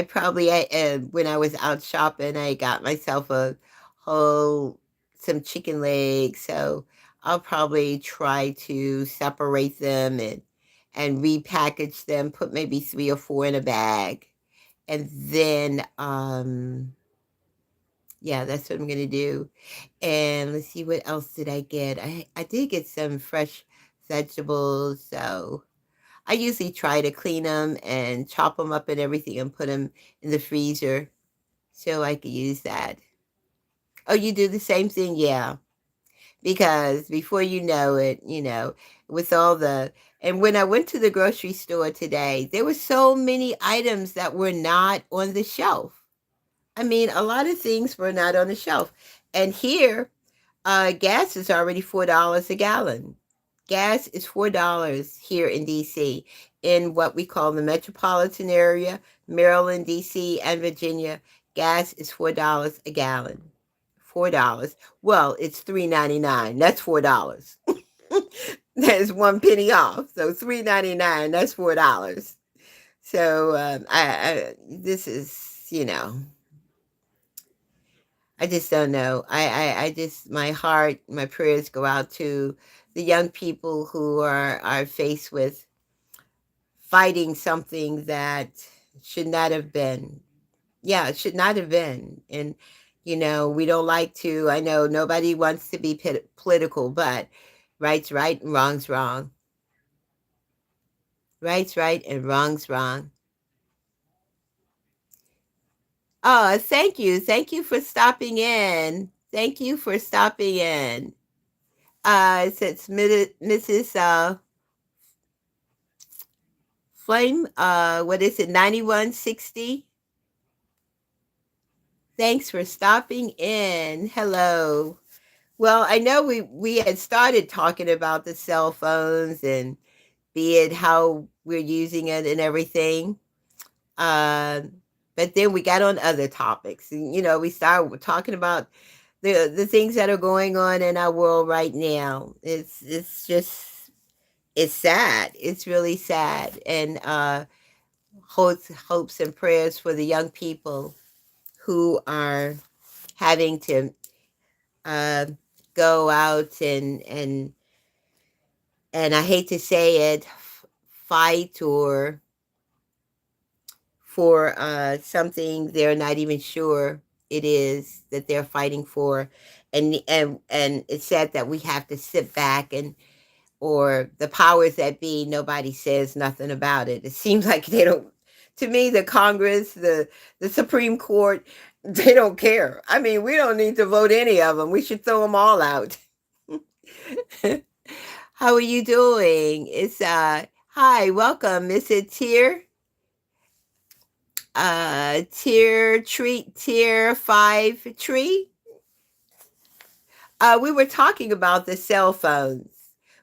probably, when I was out shopping, I got myself a whole, some chicken legs. So I'll probably try to separate them, and repackage them, put maybe 3 or 4 in a bag. And then, yeah, that's what I'm going to do. And let's see, what else did I get? I did get some fresh vegetables. So I usually try to clean them and chop them up and everything and put them in the freezer so I could use that. Oh, you do the same thing? Yeah. Because before you know it, with all the, and when I went to the grocery store today, there were so many items that were not on the shelf. I mean, a lot of things were not on the shelf. And here, gas is already $4 a gallon. Gas is $4 here in DC, in what we call the metropolitan area, Maryland, DC, and Virginia. Gas is $4 a gallon. $4. Well, it's $3.99. That's $4. That is 1 penny off. So $3.99. That's $4. So this is, I just don't know. I just, my heart, my prayers go out to the young people who are faced with fighting something that should not have been. Yeah, it should not have been. And, we don't like to, I know nobody wants to be political, but right's right and wrong's wrong. Right's right and wrong's wrong. Oh, thank you. Thank you for stopping in. Thank you for stopping in. It's Mrs. Flame. What is it? 9160. Thanks for stopping in. Hello. Well, I know we had started talking about the cell phones and be it how we're using it and everything. Uh, but then we got on other topics, and we started talking about the things that are going on in our world right now. It's just it's sad. It's really sad, and hopes and prayers for the young people who are having to uh, go out and I hate to say it, fight or for something they're not even sure it is that they're fighting for, and it's sad that we have to sit back and or the powers that be, nobody says nothing about it. It seems like they don't. To me, the Congress, the Supreme Court, they don't care. I mean, we don't need to vote any of them. We should throw them all out. How are you doing? It's hi, welcome. Is it tier 5 tree? We were talking about the cell phones.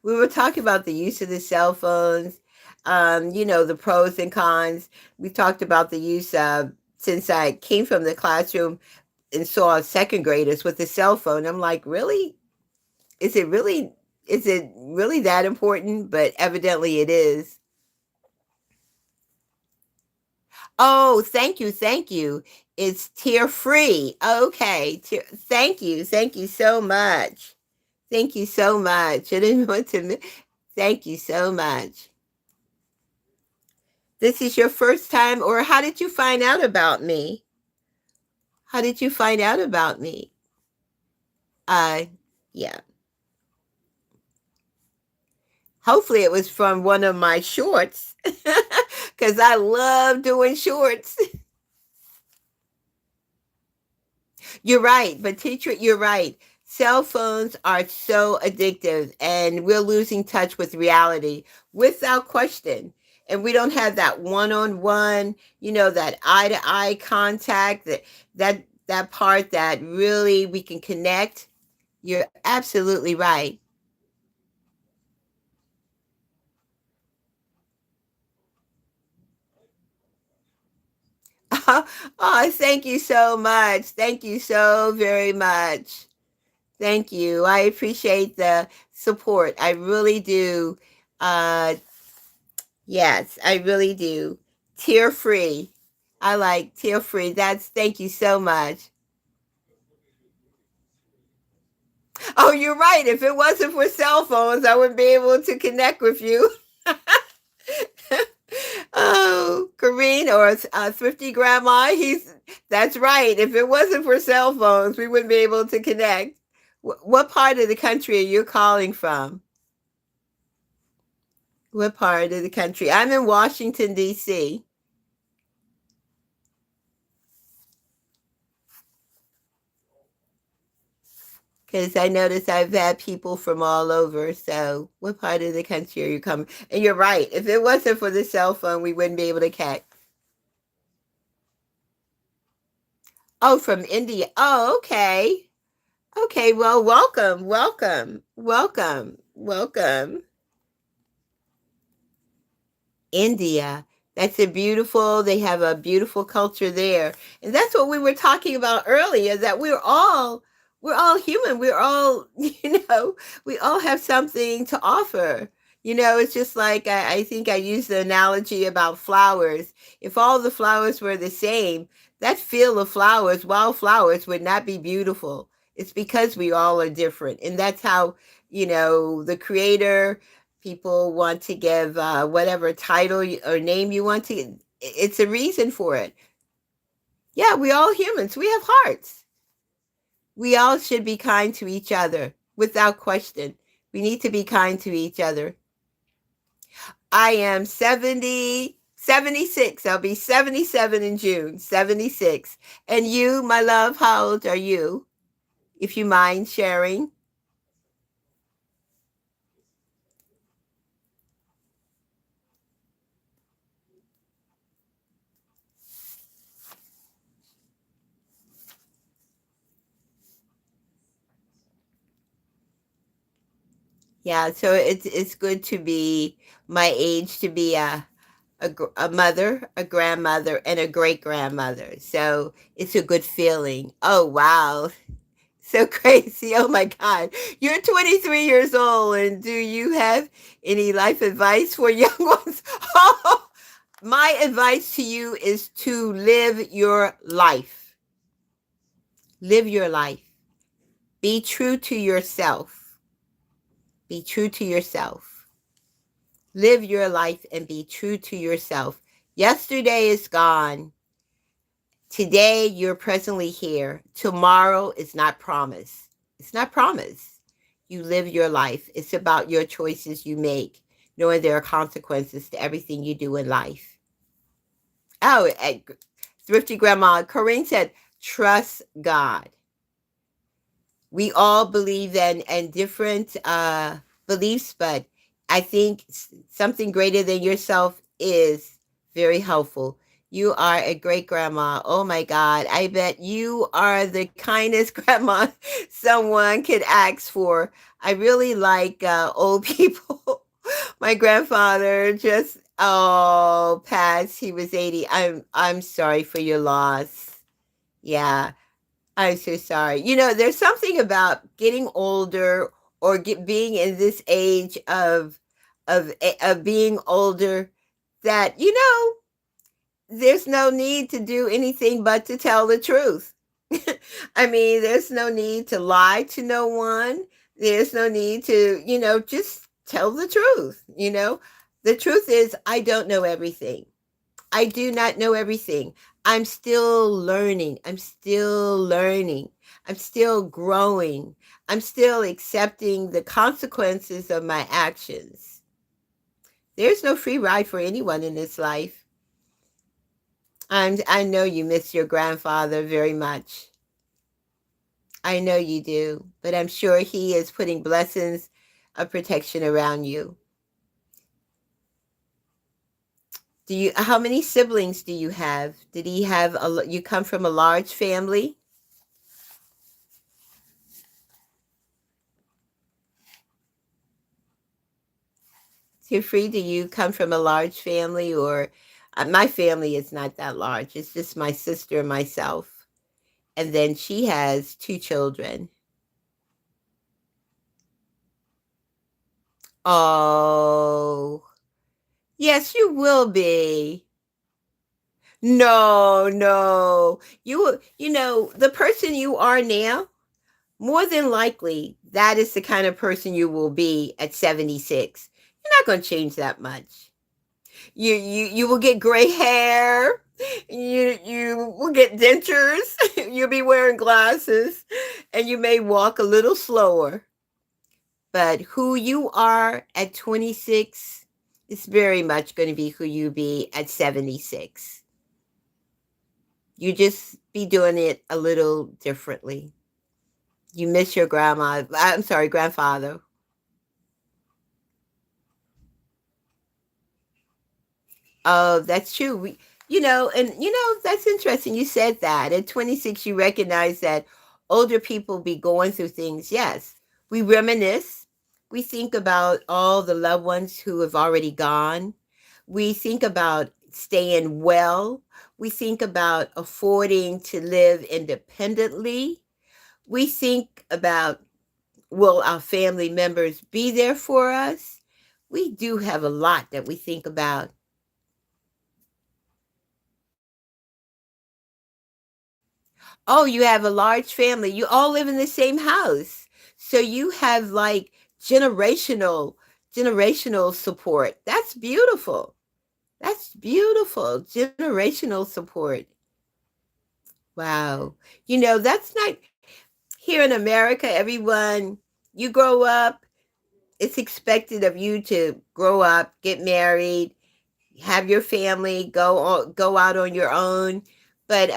We were talking about the use of the cell phones, the pros and cons. We talked about the use of, since I came from the classroom and saw second graders with a cell phone. I'm like, really? Is it really, is it really that important? But evidently it is. Oh, thank you, thank you. It's tier free. Okay, thank you so much. Thank you so much. I didn't want to. Thank you so much. This is your first time, or how did you find out about me? How did you find out about me? Uh, yeah. Hopefully, it was from one of my shorts, because I love doing shorts. You're right, but teacher, you're right. Cell phones are so addictive, and we're losing touch with reality without question. And we don't have that one-on-one, that eye-to-eye contact, that part that really we can connect. You're absolutely right. Oh, thank you so much. Thank you so very much. Thank you. I appreciate the support. I really do. Uh, yes, I really do. Tear free. I like tear free. Thank you so much. Oh, you're right. If it wasn't for cell phones, I wouldn't be able to connect with you. Oh, Kareen or Thrifty Grandma, that's right. If it wasn't for cell phones, we wouldn't be able to connect. What part of the country are you calling from? What part of the country? I'm in Washington, D.C. Because I notice I've had people from all over. So, what part of the country are you coming? And you're right. If it wasn't for the cell phone, we wouldn't be able to catch. Oh, from India. Oh, okay. Okay, well, welcome, welcome, welcome, welcome. India. That's a beautiful, they have a beautiful culture there. And that's what we were talking about earlier, that we're all human. We're all, we all have something to offer. It's just like I think I used the analogy about flowers. If all the flowers were the same, that field of flowers, wildflowers, would not be beautiful. It's because we all are different. And that's how, the creator, people want to give whatever title or name you want to. It's a reason for it. Yeah, we all humans. We have hearts. We all should be kind to each other without question. We need to be kind to each other. I am 70, 76. I'll be 77 in June, 76. And you, my love, how old are you? If you mind sharing. Yeah, so it's good to be my age, to be a mother, a grandmother, and a great grandmother. So it's a good feeling. Oh, wow. So crazy. Oh, my God. You're 23 years old. And do you have any life advice for young ones? Oh, my advice to you is to live your life. Live your life. Be true to yourself. Be true to yourself. Live your life and be true to yourself. Yesterday is gone. Today, you're presently here. Tomorrow is not promised. It's not promised. You live your life. It's about your choices you make, knowing there are consequences to everything you do in life. Oh, Thrifty Grandma Corinne said, trust God. We all believe in and different beliefs, but I think something greater than yourself is very helpful. You are a great grandma. Oh my God. I bet you are the kindest grandma someone could ask for. I really like old people. My grandfather just, oh, passed. He was 80. I'm sorry for your loss. Yeah. I'm so sorry. There's something about getting older or being in this age of being older that there's no need to do anything but to tell the truth. I mean, there's no need to lie to no one. There's no need to, just tell the truth. The truth is, I don't know everything. I do not know everything. I'm still learning. I'm still learning. I'm still growing. I'm still accepting the consequences of my actions. There's no free ride for anyone in this life. I know you miss your grandfather very much. I know you do, but I'm sure he is putting blessings of protection around you. How many siblings do you have? Did he have you come from a large family? Tiffany, do you come from a large family or my family is not that large. It's just my sister and myself. And then she has two children. Oh, yes, you will be. No, no. The person you are now, more than likely, that is the kind of person you will be at 76. You're not going to change that much. You will get gray hair. You will get dentures. You'll be wearing glasses, and you may walk a little slower. But who you are at 26 is very much going to be who you be at 76. You just be doing it a little differently. You miss your grandma. I'm sorry, grandfather. Oh, that's true. That's interesting. You said that at 26, you recognize that older people be going through things. Yes, we reminisce. We think about all the loved ones who have already gone. We think about staying well. We think about affording to live independently. We think about, will our family members be there for us? We do have a lot that we think about. Oh, you have a large family. You all live in the same house. So you have like generational generational support. That's beautiful. That's beautiful. Generational support. Wow. That's not here in America. Everyone, you grow up, it's expected of you to grow up, get married, have your family, go out on your own. But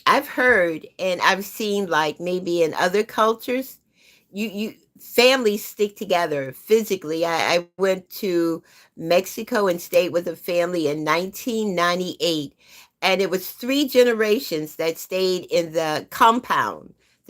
I've heard and I've seen, like, maybe in other cultures, you families stick together physically. I went to Mexico and stayed with a family in 1998, and it was three generations that stayed in the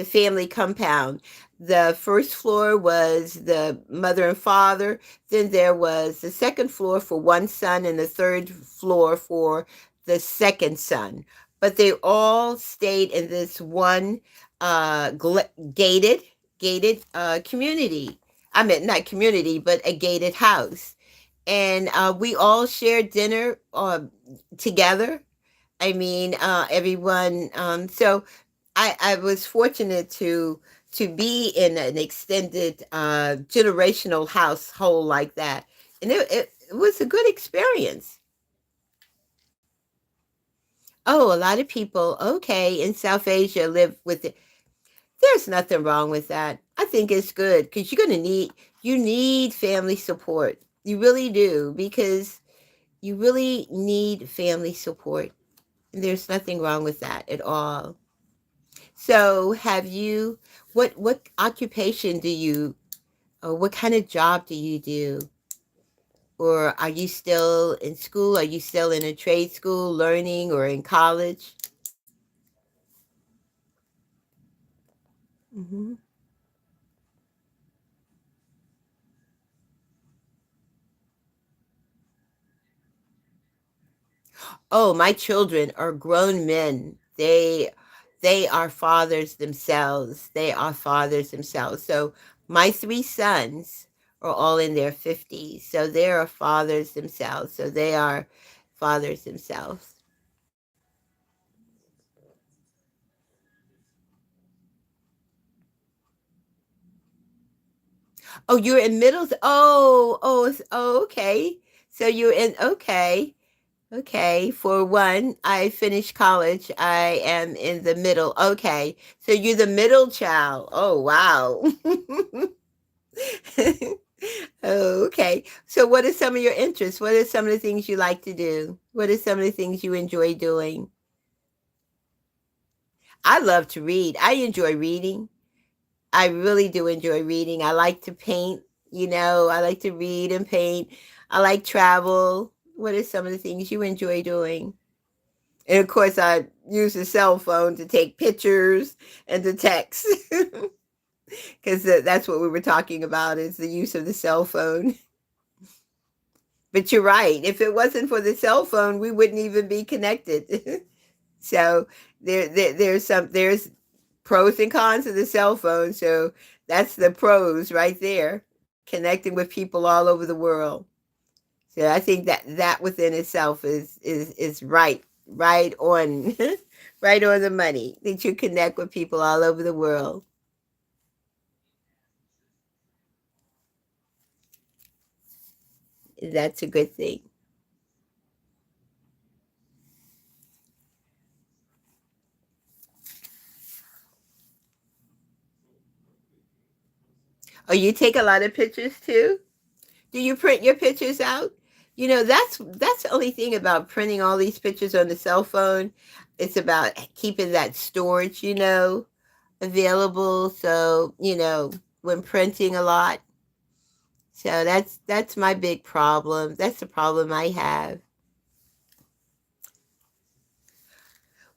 family compound. The first floor was the mother and father, then there was the second floor for one son and the third floor for the second son, but they all stayed in this one gated community. I mean, not community, but a gated house. And we all shared dinner together. I mean, everyone. So I was fortunate to be in an extended generational household like that, and it was a good experience. Oh, a lot of people, okay, in South Asia live with it. There's nothing wrong with that. I think it's good because you need family support. You really do, because you really need family support. And there's nothing wrong with that at all. So, what occupation do you, or what kind of job do you do? Or are you still in school? Are you still in a trade school learning, or in college? Hmm. Oh, my children are grown men. They are fathers themselves. They are fathers themselves. So my three sons are all in their 50s. So they are fathers themselves. So they are fathers themselves. Oh, you're in middle. Oh, okay. So you're in, okay. Okay, for one, I finished college. I am in the middle. Okay, so you're the middle child. Oh, wow. Oh, okay. So what are some of your interests? What are some of the things you like to do? What are some of the things you enjoy doing? I love to read. I enjoy reading. I really do enjoy reading. I like to paint, I like to read and paint. I like travel. What are some of the things you enjoy doing? And of course, I use the cell phone to take pictures and to text, because that's what we were talking about, is the use of the cell phone. But you're right. If it wasn't for the cell phone, we wouldn't even be connected. So there's pros and cons of the cell phone. So that's the pros right there, connecting with people all over the world. So I think that within itself is right on right on the money, that you connect with people all over the world. That's a good thing. Oh, you take a lot of pictures too? Do you print your pictures out? That's the only thing about printing all these pictures on the cell phone. It's about keeping that storage, available. So, when printing a lot. So that's my big problem. That's the problem I have.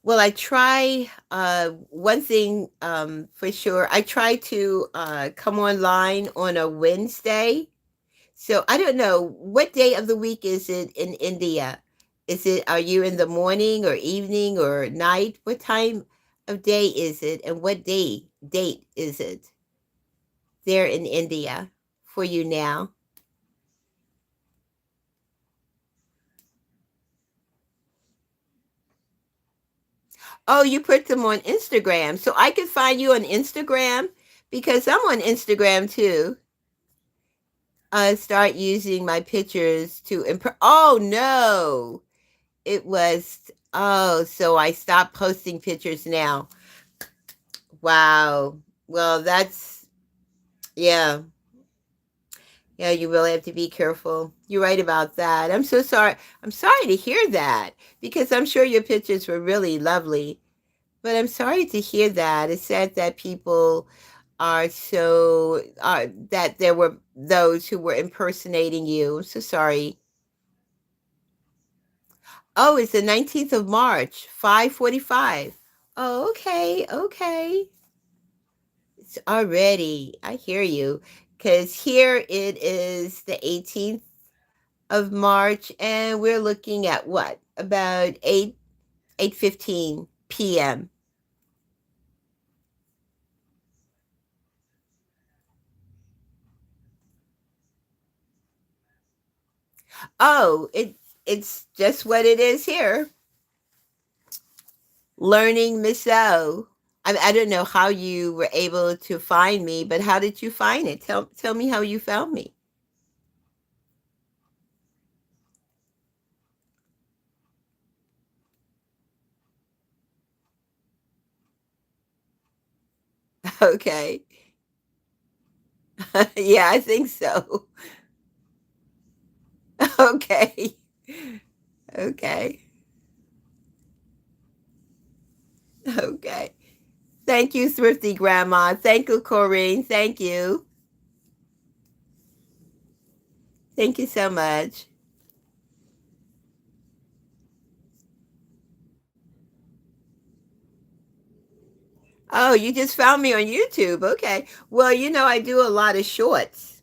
Well, I try, one thing, for sure, I try to, come online on a Wednesday. So I don't know, what day of the week is it in India? Are you in the morning or evening or night? What time of day is it? And what date is it there in India for you now? Oh, you put them on Instagram. So I can find you on Instagram because I'm on Instagram too. Start using my pictures to oh no. So I stopped posting pictures now. Wow. Well, yeah. Yeah, you really have to be careful. You're right about that. I'm so sorry. I'm sorry to hear that because I'm sure your pictures were really lovely. But I'm sorry to hear that. It's sad that people that there were those who were impersonating you. I'm so sorry. Oh, it's the 19th of March, 5:45. Oh, okay, okay. It's already. I hear you. Because here it is the 18th of March, and we're looking at what? About 8:15 p.m. Oh, it's just what it is here. LearningMissO. I don't know how you were able to find me, but how did you find it? Tell me how you found me. Okay. Yeah, I think so. Okay. Okay. Okay. Thank you, Thrifty Grandma. Thank you, Corinne. Thank you. Thank you so much. Oh, you just found me on YouTube. Okay. Well, I do a lot of shorts.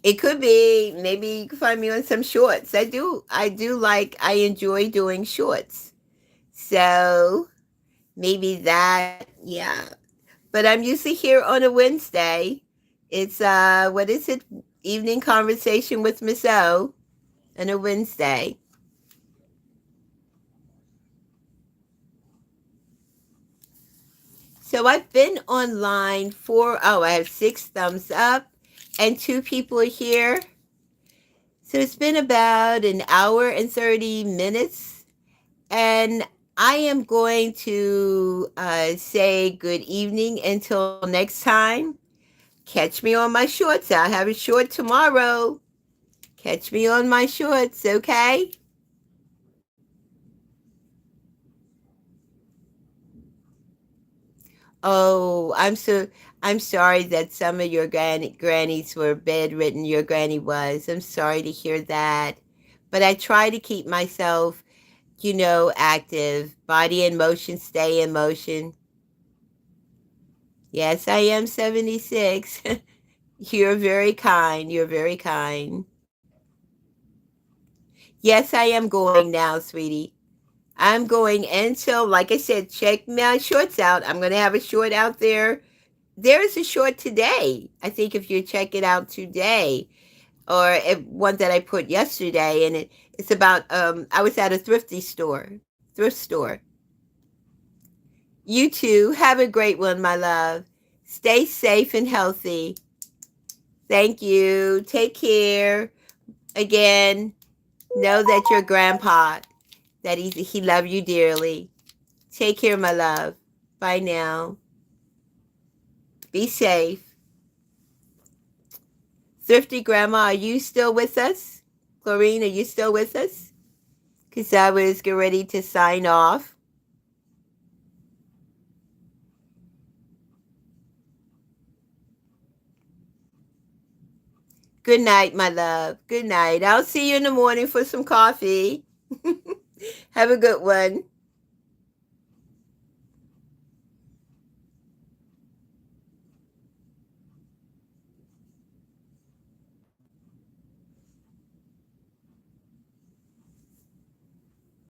It could be maybe you can find me on some shorts. I enjoy doing shorts. So maybe that, yeah. But I'm usually here on a Wednesday. It's what is it? Evening conversation with Miss O on a Wednesday. So I've been online I have 6 thumbs up and 2 people are here. So it's been about an hour and 30 minutes. And I am going to say good evening until next time. Catch me on my shorts. I'll have a short tomorrow. Catch me on my shorts, okay? Oh, I'm sorry that some of your grannies were bedridden. Your granny was. I'm sorry to hear that. But I try to keep myself, active. Body in motion, stay in motion. Yes, I am 76. You're very kind. You're very kind. Yes, I am going now, sweetie. I'm going until, like I said, check my shorts out. I'm going to have a short out there. There is a short today. I think if you check it out today, or one that I put yesterday, and it's about I was at a thrift store. You too. Have a great one, my love. Stay safe and healthy. Thank you. Take care. Again, know that your grandpa, that he loved you dearly. Take care, my love. Bye now. Be safe. Thrifty Grandma, are you still with us? Chlorine, are you still with us? Because I was getting ready to sign off. Good night, my love. Good night. I'll see you in the morning for some coffee. Have a good one.